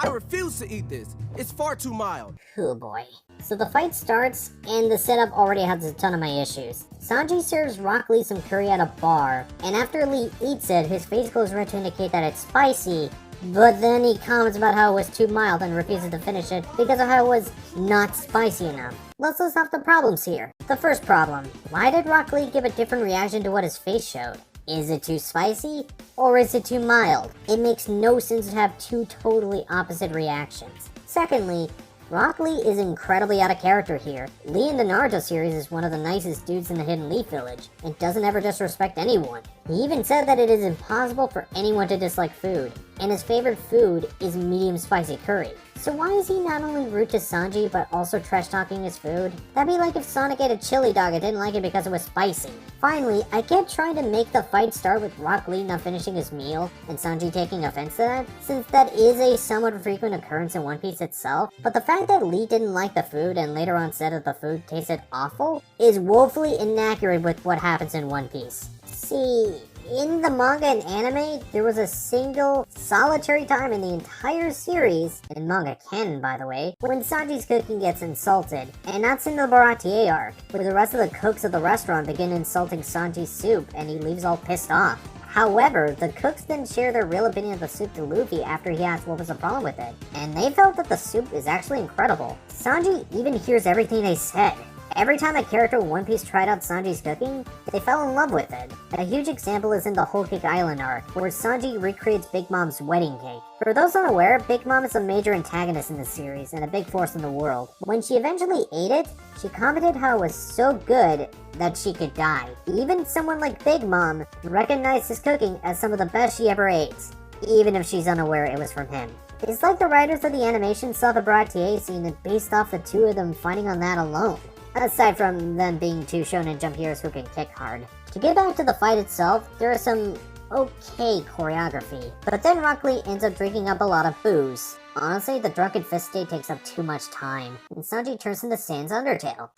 I refuse to eat this. It's far too mild. Oh boy. So the fight starts, and the setup already has a ton of my issues. Sanji serves Rock Lee some curry at a bar, and after Lee eats it, his face goes red to indicate that it's spicy, but then he comments about how it was too mild and refuses to finish it because of how it was not spicy enough. Let's list off the problems here. The first problem, why did Rock Lee give a different reaction to what his face showed? Is it too spicy, or is it too mild? It makes no sense to have two totally opposite reactions. Secondly, Rock Lee is incredibly out of character here. Lee in the Naruto series is one of the nicest dudes in the Hidden Leaf Village, and doesn't ever disrespect anyone. He even said that it is impossible for anyone to dislike food, and his favorite food is medium spicy curry. So why is he not only rude to Sanji, but also trash-talking his food? That'd be like if Sonic ate a chili dog and didn't like it because it was spicy. Finally, I kept trying to make the fight start with Rock Lee not finishing his meal, and Sanji taking offense to that, since that is a somewhat frequent occurrence in One Piece itself, but the fact that Lee didn't like the food and later on said that the food tasted awful, is woefully inaccurate with what happens in One Piece. See, in the manga and anime, there was a single, solitary time in the entire series, in manga canon by the way, when Sanji's cooking gets insulted, and that's in the Baratier arc, where the rest of the cooks of the restaurant begin insulting Sanji's soup, and he leaves all pissed off. However, the cooks then share their real opinion of the soup to Luffy after he asked what was the problem with it, and they felt that the soup is actually incredible. Sanji even hears everything they said. Every time a character in One Piece tried out Sanji's cooking, they fell in love with it. A huge example is in the Whole Cake Island arc, where Sanji recreates Big Mom's wedding cake. For those unaware, Big Mom is a major antagonist in the series and a big force in the world. When she eventually ate it, she commented how it was so good that she could die. Even someone like Big Mom recognized his cooking as some of the best she ever ate, even if she's unaware it was from him. It's like the writers of the animation saw the Baratier scene and based off the two of them fighting on that alone. Aside from them being two shonen jump heroes who can kick hard. To get back to the fight itself, there is some okay choreography, but then Rock Lee ends up drinking up a lot of booze. Honestly, the Drunken Fist state takes up too much time, and Sanji turns into Sans Undertale.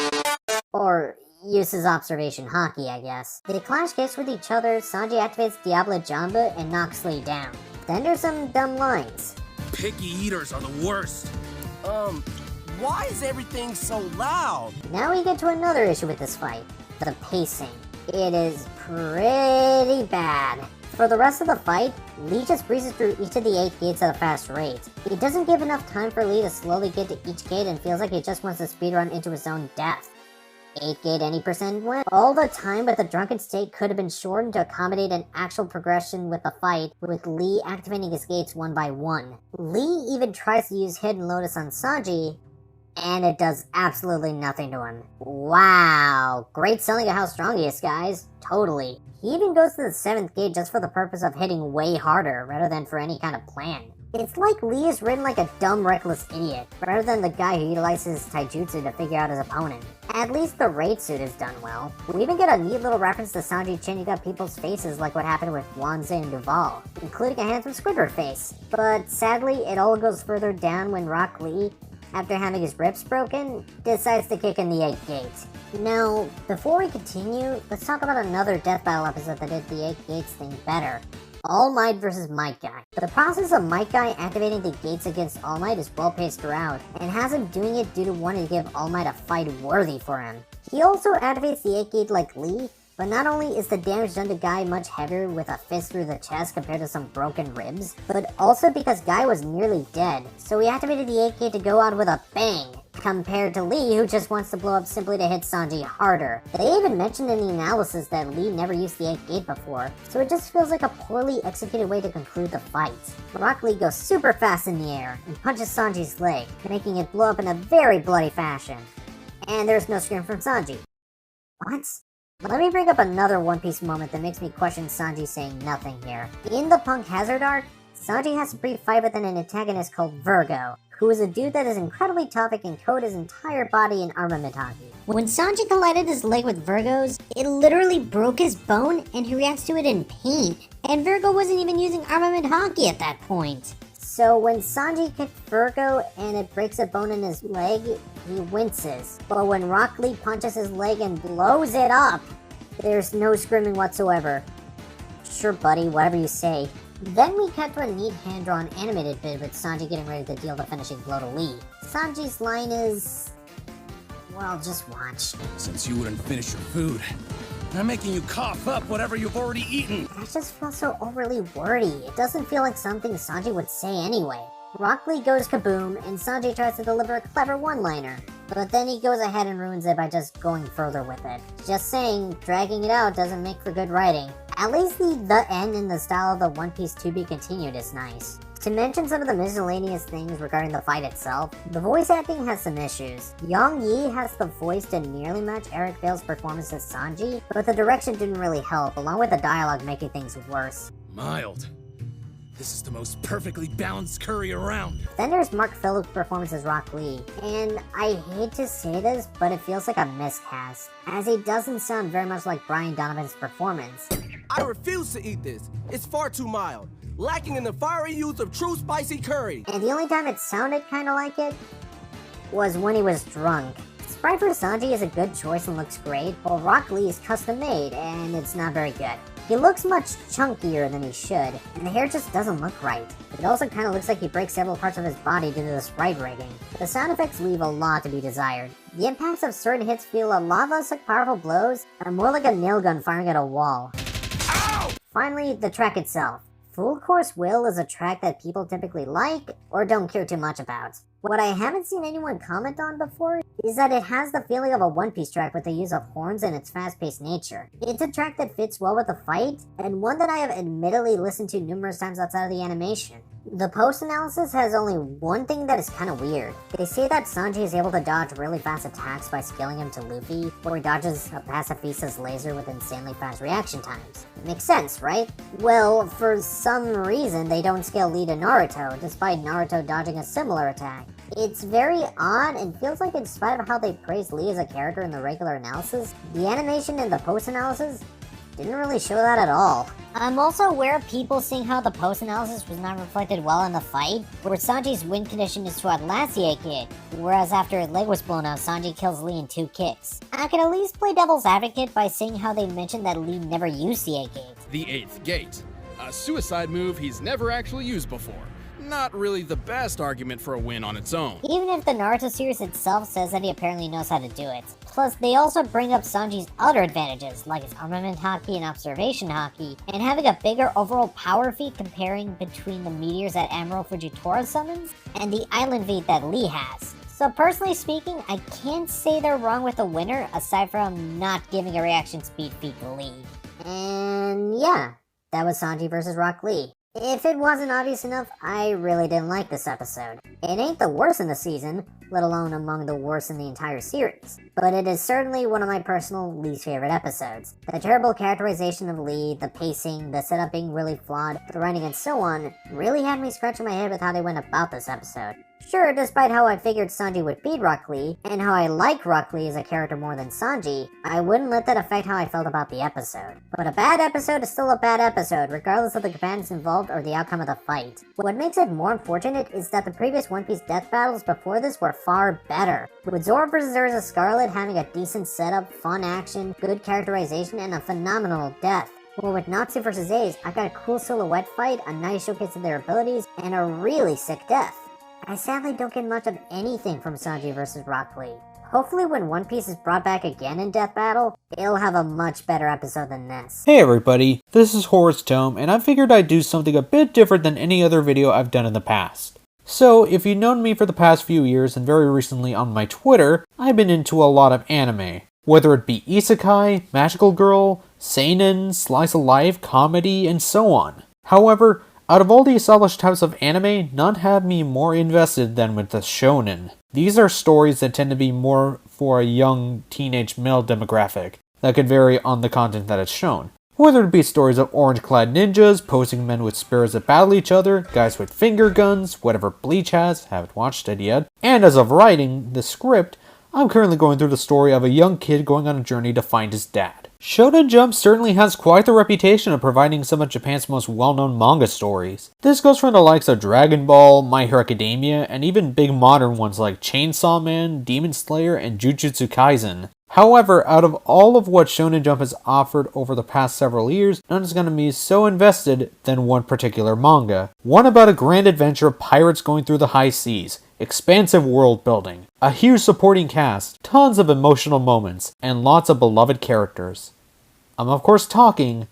Or uses observation hockey, I guess. They clash kicks with each other, Sanji activates Diablo Jamba and knocks Lee down. Then there's some dumb lines. Picky eaters are the worst. Why is everything so loud? Now we get to another issue with this fight, the pacing. It is pretty bad. For the rest of the fight, Lee just breezes through each of the 8 gates at a fast rate. It doesn't give enough time for Lee to slowly get to each gate and feels like he just wants to speedrun into his own death. 8 gate any percent win. All the time with the drunken state could have been shortened to accommodate an actual progression with the fight, with Lee activating his gates one by one. Lee even tries to use Hidden Lotus on Sanji, and it does absolutely nothing to him. Wow, great selling of how strong he is, guys. Totally. He even goes to the 7th gate just for the purpose of hitting way harder, rather than for any kind of plan. It's like Lee is written like a dumb, reckless idiot, rather than the guy who utilizes taijutsu to figure out his opponent. At least the raid suit is done well. We even get a neat little reference to Sanji changing up people's faces like what happened with Wanze and Duval, including a handsome Squidward face. But sadly, it all goes further down when Rock Lee, after having his ribs broken, decides to kick in the 8th gate. Now, before we continue, let's talk about another Death Battle episode that did the 8 gates thing better. All Might vs. Might Guy. The process of Might Guy activating the gates against All Might is well paced throughout, and has him doing it due to wanting to give All Might a fight worthy for him. He also activates the 8 gate like Lee, But not only is the damage done to Guy much heavier with a fist through the chest compared to some broken ribs, but also because Guy was nearly dead, so he activated the 8-gate to go out with a bang, compared to Lee, who just wants to blow up simply to hit Sanji harder. They even mentioned in the analysis that Lee never used the 8-gate before, so it just feels like a poorly executed way to conclude the fight. Rock Lee goes super fast in the air and punches Sanji's leg, making it blow up in a very bloody fashion. And there's no scream from Sanji. What? Let me bring up another One Piece moment that makes me question Sanji saying nothing here. In the Punk Hazard arc, Sanji has a brief fight with an antagonist called Virgo, who is a dude that is incredibly tough and can coat his entire body in armament hockey. When Sanji collided his leg with Virgo's, it literally broke his bone and he reacts to it in pain. And Virgo wasn't even using armament hockey at that point. So when Sanji kicked Virgo and it breaks a bone in his leg, he winces. But when Rock Lee punches his leg and blows it up, there's no screaming whatsoever. Sure buddy, whatever you say. Then we cut to a neat hand-drawn animated bit with Sanji getting ready to deal the finishing blow to Lee. Sanji's line is... well, just watch. Since you wouldn't finish your food, I'm making you cough up whatever you've already eaten. That just feels so overly wordy. It doesn't feel like something Sanji would say anyway. Rock Lee goes kaboom, and Sanji tries to deliver a clever one-liner. But then he goes ahead and ruins it by just going further with it. Just saying, dragging it out doesn't make for good writing. At least the end in the style of the One Piece to be continued is nice. To mention some of the miscellaneous things regarding the fight itself, the voice acting has some issues. Yang Yi has the voice to nearly match Eric Bale's performance as Sanji, but the direction didn't really help, along with the dialogue making things worse. Mild. This is the most perfectly balanced curry around. Then there's Mark Phillips' performance as Rock Lee, and I hate to say this, but it feels like a miscast, as he doesn't sound very much like Brian Donovan's performance. I refuse to eat this. It's far too mild, lacking in the fiery use of true spicy curry. And the only time it sounded kinda like it was when he was drunk. Sprite for Sanji is a good choice and looks great, while Rock Lee is custom made, and it's not very good. He looks much chunkier than he should, and the hair just doesn't look right. It also kinda looks like he breaks several parts of his body due to the sprite rigging. The sound effects leave a lot to be desired. The impacts of certain hits feel a lot less like powerful blows, and more like a nail gun firing at a wall. Ow! Finally, the track itself. Full Course Will is a track that people typically like, or don't care too much about. What I haven't seen anyone comment on before is that it has the feeling of a One Piece track with the use of horns and its fast-paced nature. It's a track that fits well with the fight, and one that I have admittedly listened to numerous times outside of the animation. The post-analysis has only one thing that is kinda weird. They say that Sanji is able to dodge really fast attacks by scaling him to Luffy, where he dodges a pacifista's laser with insanely fast reaction times. It makes sense, right? Well, for some reason they don't scale Lee to Naruto, despite Naruto dodging a similar attack. It's very odd and feels like in spite of how they praise Lee as a character in the regular analysis, the animation in the post-analysis didn't really show that at all. I'm also aware of people seeing how the post-analysis was not reflected well in the fight, where Sanji's win condition is to outlast the 8-gate, whereas after his leg was blown out, Sanji kills Lee in 2 kicks. I could at least play devil's advocate by seeing how they mentioned that Lee never used the 8-gate. The 8th gate. A suicide move he's never actually used before. Not really the best argument for a win on its own. Even if the Naruto series itself says that he apparently knows how to do it. Plus, they also bring up Sanji's other advantages, like his armament hockey and observation hockey, and having a bigger overall power feat comparing between the meteors that Admiral Fujitora summons, and the island feat that Lee has. So personally speaking, I can't say they're wrong with the winner, aside from not giving a reaction speed feat to Lee. And yeah, that was Sanji versus Rock Lee. If it wasn't obvious enough, I really didn't like this episode. It ain't the worst in the season, let alone among the worst in the entire series, but it is certainly one of my personal least favorite episodes. The terrible characterization of Lee, the pacing, the setup being really flawed, the writing and so on, really had me scratching my head with how they went about this episode. Sure, despite how I figured Sanji would beat Rock Lee, and how I like Rock Lee as a character more than Sanji, I wouldn't let that affect how I felt about the episode. But a bad episode is still a bad episode, regardless of the combatants involved or the outcome of the fight. What makes it more unfortunate is that the previous One Piece death battles before this were far better, with Zoro vs. Ursa Scarlet having a decent setup, fun action, good characterization, and a phenomenal death. Well, with Natsu vs. Ace, I got a cool silhouette fight, a nice showcase of their abilities, and a really sick death. I sadly don't get much of anything from Sanji vs. Rock Lee. Hopefully when One Piece is brought back again in Death Battle, it'll have a much better episode than this. Hey everybody, this is Horus Tome, and I figured I'd do something a bit different than any other video I've done in the past. So, if you've known me for the past few years and very recently on my Twitter, I've been into a lot of anime. Whether it be isekai, magical girl, seinen, slice of life, comedy, and so on. However, out of all the established types of anime, none have me more invested than with the shonen. These are stories that tend to be more for a young teenage male demographic, that could vary on the content that it's shown. Whether it be stories of orange-clad ninjas, posing men with spears that battle each other, guys with finger guns, whatever Bleach has, haven't watched it yet. And as of writing the script, I'm currently going through the story of a young kid going on a journey to find his dad. Shonen Jump certainly has quite the reputation of providing some of Japan's most well-known manga stories. This goes from the likes of Dragon Ball, My Hero Academia, and even big modern ones like Chainsaw Man, Demon Slayer, and Jujutsu Kaisen. However, out of all of what Shonen Jump has offered over the past several years, none is going to be so invested than one particular manga. One about a grand adventure of pirates going through the high seas, expansive world building, a huge supporting cast, tons of emotional moments, and lots of beloved characters. I'm of course talking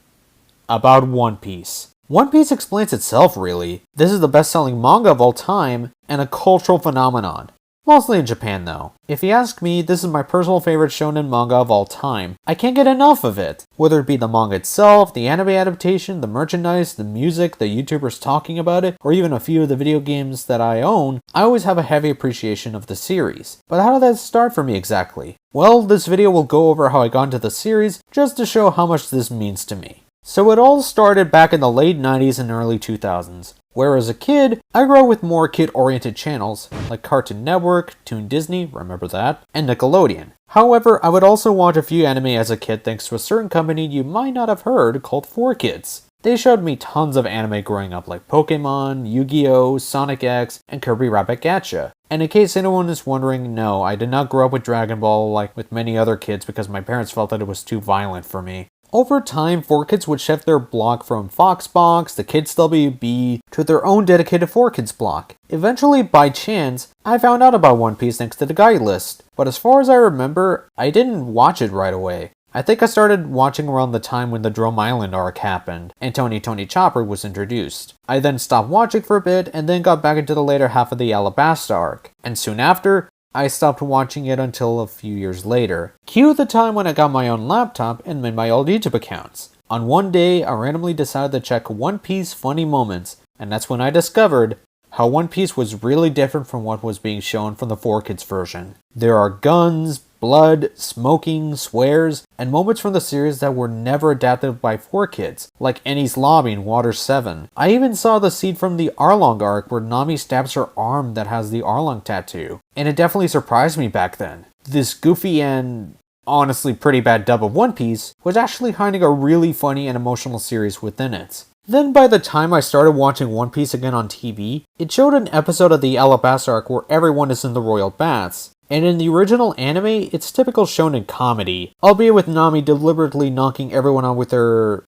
about One Piece. One Piece explains itself really. This is the best-selling manga of all time, and a cultural phenomenon. Mostly in Japan though. If you ask me, this is my personal favorite shonen manga of all time. I can't get enough of it. Whether it be the manga itself, the anime adaptation, the merchandise, the music, the YouTubers talking about it, or even a few of the video games that I own, I always have a heavy appreciation of the series. But how did that start for me exactly? Well, this video will go over how I got into the series, just to show how much this means to me. So it all started back in the late 90s and early 2000s. Where as a kid, I grew up with more kid-oriented channels, like Cartoon Network, Toon Disney, remember that, and Nickelodeon. However, I would also watch a few anime as a kid thanks to a certain company you might not have heard called 4Kids. They showed me tons of anime growing up like Pokemon, Yu-Gi-Oh!, Sonic X, and Kirby Rabbit Gacha. And in case anyone is wondering, no, I did not grow up with Dragon Ball like with many other kids because my parents felt that it was too violent for me. Over time, 4Kids would shift their block from Foxbox to Kids WB to their own dedicated 4Kids block. Eventually, by chance, I found out about One Piece thanks to the guide list, but as far as I remember, I didn't watch it right away. I think I started watching around the time when the Drum Island arc happened, and Tony Chopper was introduced. I then stopped watching for a bit, and then got back into the later half of the Alabasta arc, and soon after, I stopped watching it until a few years later. Cue the time when I got my own laptop and made my old YouTube accounts. On one day, I randomly decided to check One Piece funny moments, and that's when I discovered how One Piece was really different from what was being shown from the 4Kids version. There are guns, blood, smoking, swears, and moments from the series that were never adapted by 4Kids, like Enies Lobby in Water 7. I even saw the scene from the Arlong arc where Nami stabs her arm that has the Arlong tattoo, and it definitely surprised me back then. This goofy and honestly pretty bad dub of One Piece was actually hiding a really funny and emotional series within it. Then by the time I started watching One Piece again on TV, it showed an episode of the Alabasta arc where everyone is in the royal baths. And in the original anime, it's typical shonen comedy, albeit with Nami deliberately knocking everyone out with her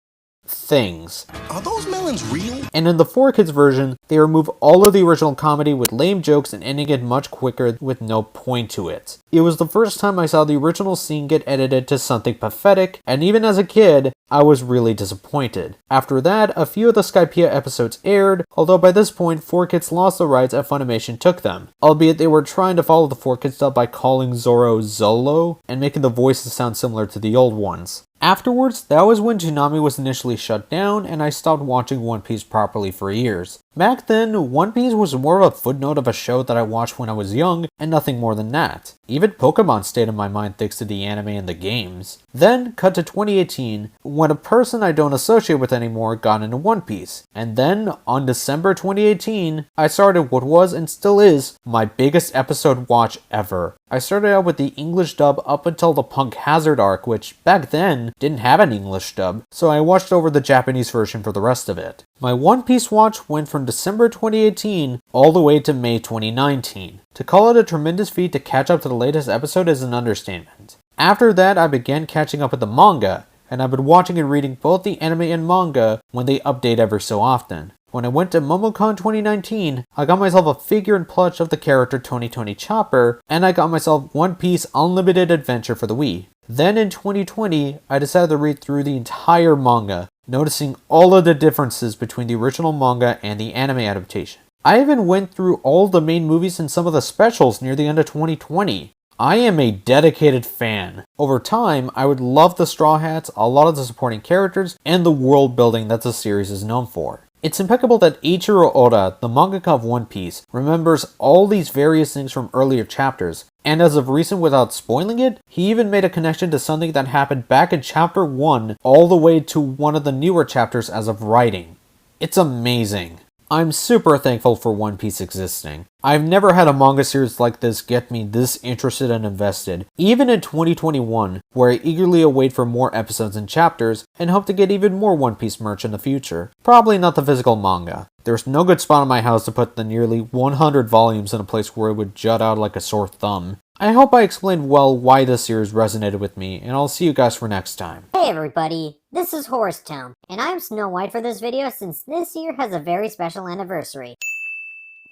things. Are those melons real? And in the 4Kids version, they remove all of the original comedy with lame jokes and ending it much quicker with no point to it. It was the first time I saw the original scene get edited to something pathetic, and even as a kid, I was really disappointed. After that, a few of the Skypiea episodes aired, although by this point, 4Kids lost the rights as Funimation took them, albeit they were trying to follow the 4Kids dub by calling Zoro Zolo, and making the voices sound similar to the old ones. Afterwards, that was when Toonami was initially shut down, and I stopped watching One Piece properly for years. Back then, One Piece was more of a footnote of a show that I watched when I was young, and nothing more than that. Even Pokemon stayed in my mind thanks to the anime and the games. Then, cut to 2018, when a person I don't associate with anymore got into One Piece. And then, on December 2018, I started what was and still is my biggest episode watch ever. I started out with the English dub up until the Punk Hazard arc, which back then didn't have an English dub, so I watched over the Japanese version for the rest of it. My One Piece watch went from December 2018 all the way to May 2019. To call it a tremendous feat to catch up to the latest episode is an understatement. After that, I began catching up with the manga, and I've been watching and reading both the anime and manga when they update every so often. When I went to MomoCon 2019, I got myself a figure and plush of the character Tony Tony Chopper, and I got myself One Piece Unlimited Adventure for the Wii. Then in 2020, I decided to read through the entire manga, noticing all of the differences between the original manga and the anime adaptation. I even went through all the main movies and some of the specials near the end of 2020. I am a dedicated fan. Over time, I would love the Straw Hats, a lot of the supporting characters, and the world building that the series is known for. It's impeccable that Eiichiro Oda, the mangaka of One Piece, remembers all these various things from earlier chapters, and as of recent, without spoiling it, he even made a connection to something that happened back in chapter 1 all the way to one of the newer chapters as of writing. It's amazing. I'm super thankful for One Piece existing. I've never had a manga series like this get me this interested and invested, even in 2021, where I eagerly await for more episodes and chapters, and hope to get even more One Piece merch in the future. Probably not the physical manga. There's no good spot in my house to put the nearly 100 volumes in a place where it would jut out like a sore thumb. I hope I explained well why this series resonated with me, and I'll see you guys for next time. Hey everybody, this is Horus Tome, and I'm Snow White for this video since this year has a very special anniversary.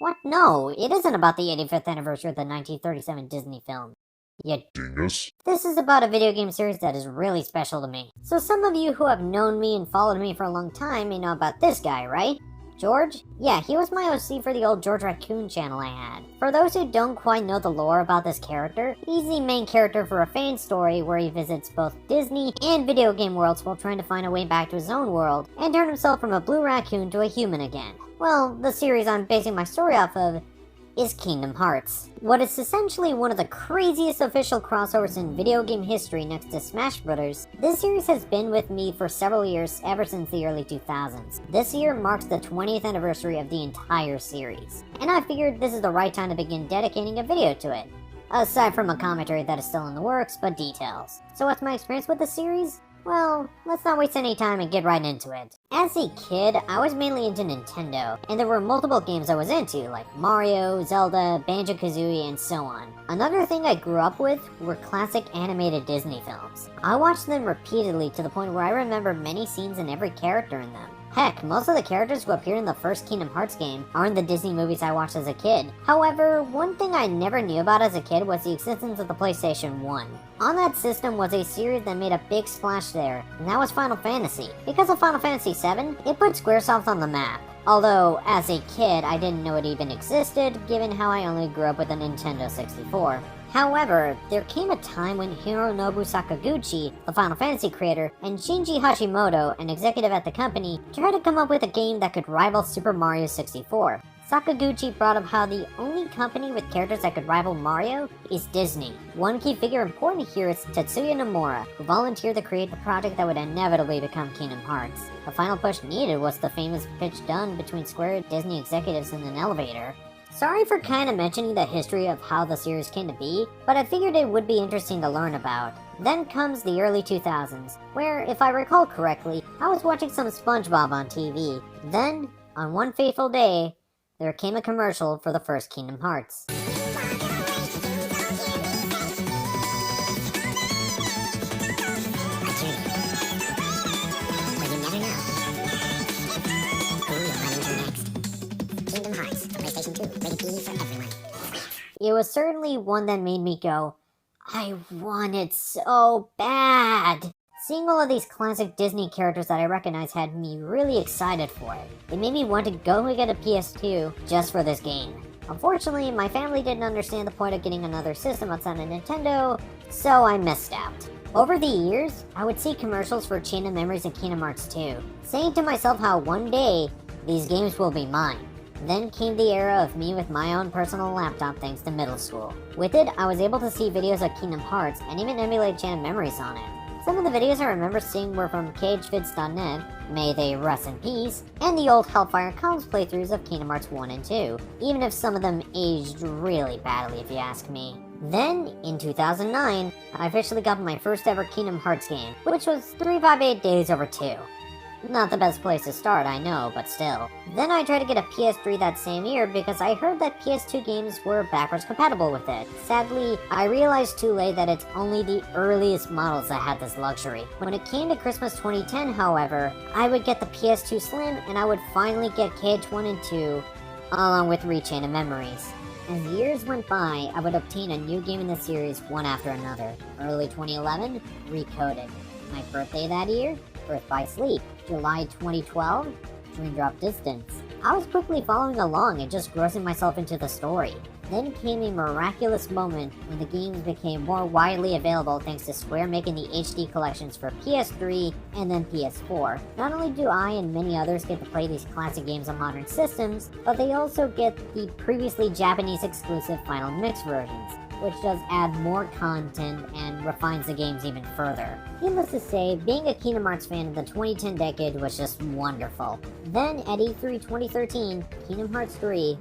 What? No, it isn't about the 85th anniversary of the 1937 Disney film. You genius. This is about a video game series that is really special to me. So some of you who have known me and followed me for a long time may know about this guy, right? George? Yeah, he was my OC for the old George Raccoon channel I had. For those who don't quite know the lore about this character, he's the main character for a fan story where he visits both Disney and video game worlds while trying to find a way back to his own world and turn himself from a blue raccoon to a human again. Well, the series I'm basing my story off of is Kingdom Hearts. What is essentially one of the craziest official crossovers in video game history next to Smash Bros., this series has been with me for several years ever since the early 2000s. This year marks the 20th anniversary of the entire series, and I figured this is the right time to begin dedicating a video to it. Aside from a commentary that is still in the works, but details. So what's my experience with the series? Well, let's not waste any time and get right into it. As a kid, I was mainly into Nintendo, and there were multiple games I was into, like Mario, Zelda, Banjo-Kazooie, and so on. Another thing I grew up with were classic animated Disney films. I watched them repeatedly to the point where I remember many scenes and every character in them. Heck, most of the characters who appeared in the first Kingdom Hearts game are in the Disney movies I watched as a kid. However, one thing I never knew about as a kid was the existence of the PlayStation 1. On that system was a series that made a big splash there, and that was Final Fantasy. Because of Final Fantasy VII, it put Squaresoft on the map. Although, as a kid, I didn't know it even existed, given how I only grew up with a Nintendo 64. However, there came a time when Hironobu Sakaguchi, the Final Fantasy creator, and Shinji Hashimoto, an executive at the company, tried to come up with a game that could rival Super Mario 64. Sakaguchi brought up how the only company with characters that could rival Mario is Disney. One key figure important here is Tetsuya Nomura, who volunteered to create the project that would inevitably become Kingdom Hearts. The final push needed was the famous pitch done between Square Disney executives in an elevator. Sorry for kinda mentioning the history of how the series came to be, but I figured it would be interesting to learn about. Then comes the early 2000s, where, if I recall correctly, I was watching some SpongeBob on TV. Then, on one fateful day, there came a commercial for the first Kingdom Hearts. It was certainly one that made me go, I want it so bad. Seeing all of these classic Disney characters that I recognize had me really excited for it. It made me want to go and get a PS2 just for this game. Unfortunately, my family didn't understand the point of getting another system outside of Nintendo, so I missed out. Over the years, I would see commercials for Chain of Memories and Kingdom Hearts 2, saying to myself how one day, these games will be mine. Then came the era of me with my own personal laptop thanks to middle school. With it, I was able to see videos of Kingdom Hearts and even emulate Chain of Memories on it. Some of the videos I remember seeing were from cagevids.net, may they rest in peace, and the old Hellfire Combs playthroughs of Kingdom Hearts 1 and 2, even if some of them aged really badly if you ask me. Then, in 2009, I officially got my first ever Kingdom Hearts game, which was 358 Days Over 2. Not the best place to start, I know, but still. Then I tried to get a PS3 that same year because I heard that PS2 games were backwards compatible with it. Sadly, I realized too late that it's only the earliest models that had this luxury. When it came to Christmas 2010, however, I would get the PS2 Slim and I would finally get KH1 and 2, along with Rechain of Memories. As years went by, I would obtain a new game in the series one after another. Early 2011, Recoded. My birthday that year, Birth by Sleep. July 2012, Dream Drop Distance. I was quickly following along and just grossing myself into the story. Then came a miraculous moment when the games became more widely available thanks to Square making the HD collections for PS3 and then PS4. Not only do I and many others get to play these classic games on modern systems, but they also get the previously Japanese exclusive Final Mix versions, which does add more content and refines the games even further. Needless to say, being a Kingdom Hearts fan in the 2010 decade was just wonderful. Then at E3 2013, Kingdom Hearts 3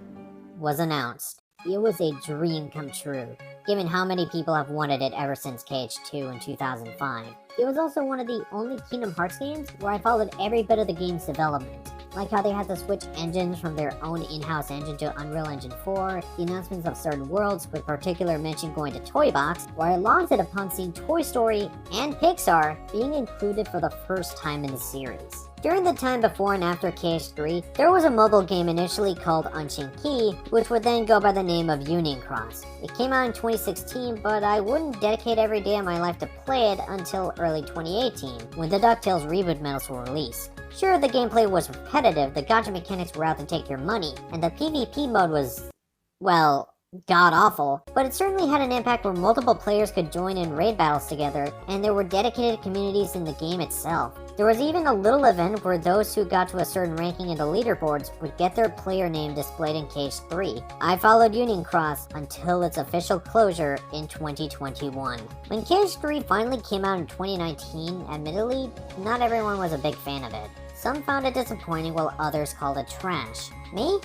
was announced. It was a dream come true, given how many people have wanted it ever since KH2 in 2005. It was also one of the only Kingdom Hearts games where I followed every bit of the game's development. Like how they had to switch engines from their own in-house engine to Unreal Engine 4, the announcements of certain worlds, with particular mention going to Toy Box, where I lost it upon seeing Toy Story and Pixar being included for the first time in the series. During the time before and after KH3, there was a mobile game initially called Unchained Key, which would then go by the name of Union Cross. It came out in 2016, but I wouldn't dedicate every day of my life to play it until early 2018, when the DuckTales reboot medals were released. Sure, the gameplay was repetitive, the gacha mechanics were out to take your money, and the PvP mode was, well, god-awful, but it certainly had an impact where multiple players could join in raid battles together, and there were dedicated communities in the game itself. There was even a little event where those who got to a certain ranking in the leaderboards would get their player name displayed in KH3. I followed Union Cross until its official closure in 2021. When KH3 finally came out in 2019, admittedly, not everyone was a big fan of it. Some found it disappointing while others called it trash. Me?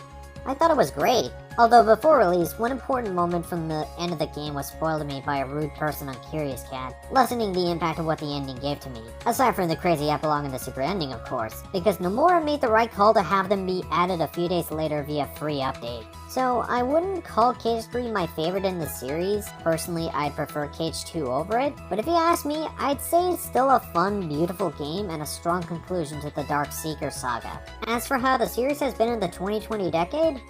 I thought it was great. Although before release, one important moment from the end of the game was spoiled to me by a rude person on Curious Cat, lessening the impact of what the ending gave to me. Aside from the crazy epilogue and the secret ending, of course, because Nomura made the right call to have them be added a few days later via free update. So I wouldn't call KH3 my favorite in the series. Personally, I'd prefer KH2 over it, but if you ask me, I'd say it's still a fun, beautiful game and a strong conclusion to the Dark Seeker saga. As for how the series has been in the 2020 decade,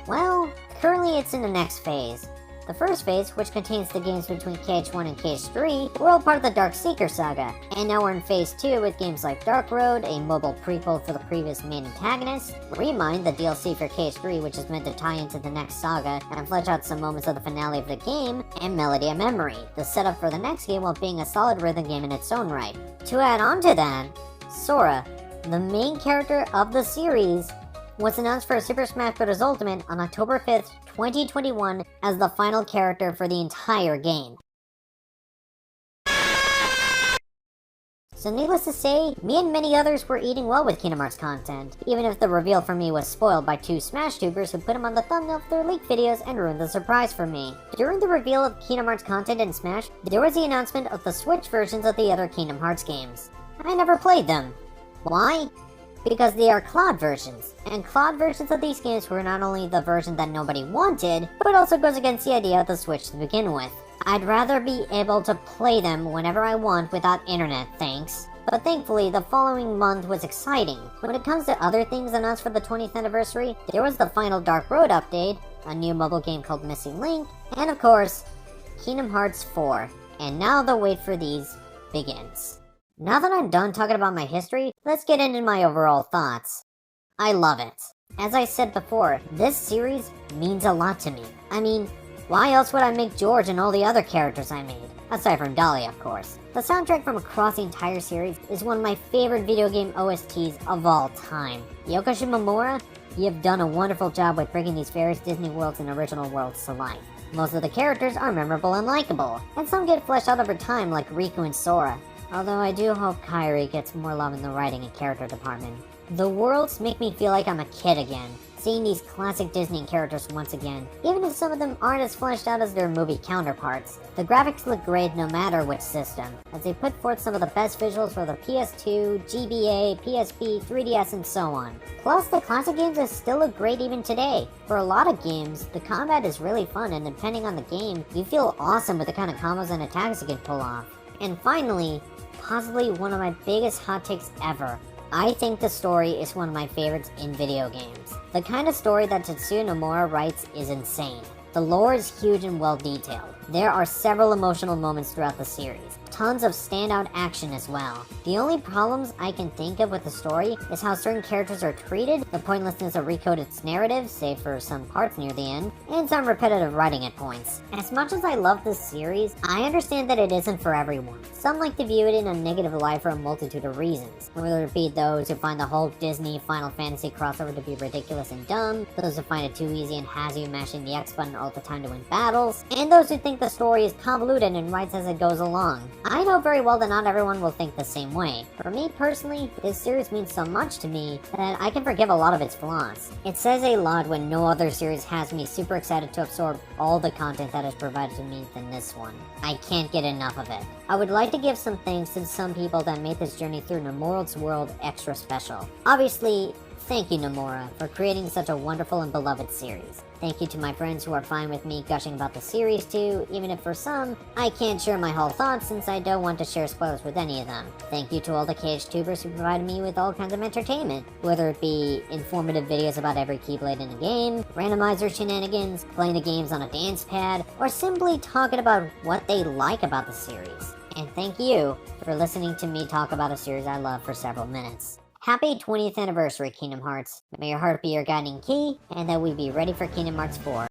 well, currently it's in the next phase. The first phase, which contains the games between KH1 and KH3, were all part of the Dark Seeker saga, and now we're in phase 2 with games like Dark Road, a mobile prequel for the previous main antagonist, Remind, the DLC for KH3 which is meant to tie into the next saga and flesh out some moments of the finale of the game, and Melody of Memory, the setup for the next game while being a solid rhythm game in its own right. To add on to that, Sora, the main character of the series, was announced for Super Smash Bros. Ultimate on October 5th, 2021 as the final character for the entire game. So needless to say, me and many others were eating well with Kingdom Hearts content, even if the reveal for me was spoiled by two Smash tubers who put him on the thumbnail of their leak videos and ruined the surprise for me. During the reveal of Kingdom Hearts content in Smash, there was the announcement of the Switch versions of the other Kingdom Hearts games. I never played them. Why? Because they are cloud versions, and cloud versions of these games were not only the version that nobody wanted, but also goes against the idea of the Switch to begin with. I'd rather be able to play them whenever I want without internet, thanks. But thankfully, the following month was exciting. When it comes to other things announced for the 20th anniversary, there was the final Dark Road update, a new mobile game called Missing Link, and of course, Kingdom Hearts 4. And now the wait for these begins. Now that I'm done talking about my history, let's get into my overall thoughts. I love it. As I said before, this series means a lot to me. I mean, why else would I make George and all the other characters I made? Aside from Dahlia, of course. The soundtrack from across the entire series is one of my favorite video game OSTs of all time. Yoko Shimomura, you have done a wonderful job with bringing these various Disney worlds and original worlds to life. Most of the characters are memorable and likable, and some get fleshed out over time like Riku and Sora. Although I do hope Kairi gets more love in the writing and character department. The worlds make me feel like I'm a kid again, seeing these classic Disney characters once again, even if some of them aren't as fleshed out as their movie counterparts. The graphics look great no matter which system, as they put forth some of the best visuals for the PS2, GBA, PSP, 3DS, and so on. Plus, the classic games still look great even today. For a lot of games, the combat is really fun, and depending on the game, you feel awesome with the kind of combos and attacks you can pull off. And finally, possibly one of my biggest hot takes ever. I think the story is one of my favorites in video games. The kind of story that Tetsuya Nomura writes is insane. The lore is huge and well detailed. There are several emotional moments throughout the series. Tons of standout action as well. The only problems I can think of with the story is how certain characters are treated, the pointlessness of Recoded's narrative, save for some parts near the end, and some repetitive writing at points. As much as I love this series, I understand that it isn't for everyone. Some like to view it in a negative light for a multitude of reasons, whether it be those who find the whole Disney Final Fantasy crossover to be ridiculous and dumb, those who find it too easy and has you mashing the X button all the time to win battles, and those who think the story is convoluted and writes as it goes along. I know very well that not everyone will think the same way. For me personally, this series means so much to me that I can forgive a lot of its flaws. It says a lot when no other series has me super excited to absorb all the content that is provided to me than this one. I can't get enough of it. I would like to give some thanks to some people that made this journey through Nomura's world extra special. Obviously, thank you Nomura for creating such a wonderful and beloved series. Thank you to my friends who are fine with me gushing about the series too, even if for some, I can't share my whole thoughts since I don't want to share spoilers with any of them. Thank you to all the KH-tubers who provided me with all kinds of entertainment, whether it be informative videos about every Keyblade in the game, randomizer shenanigans, playing the games on a dance pad, or simply talking about what they like about the series. And thank you for listening to me talk about a series I love for several minutes. Happy 20th anniversary, Kingdom Hearts. May your heart be your guiding key, and that we be ready for Kingdom Hearts 4.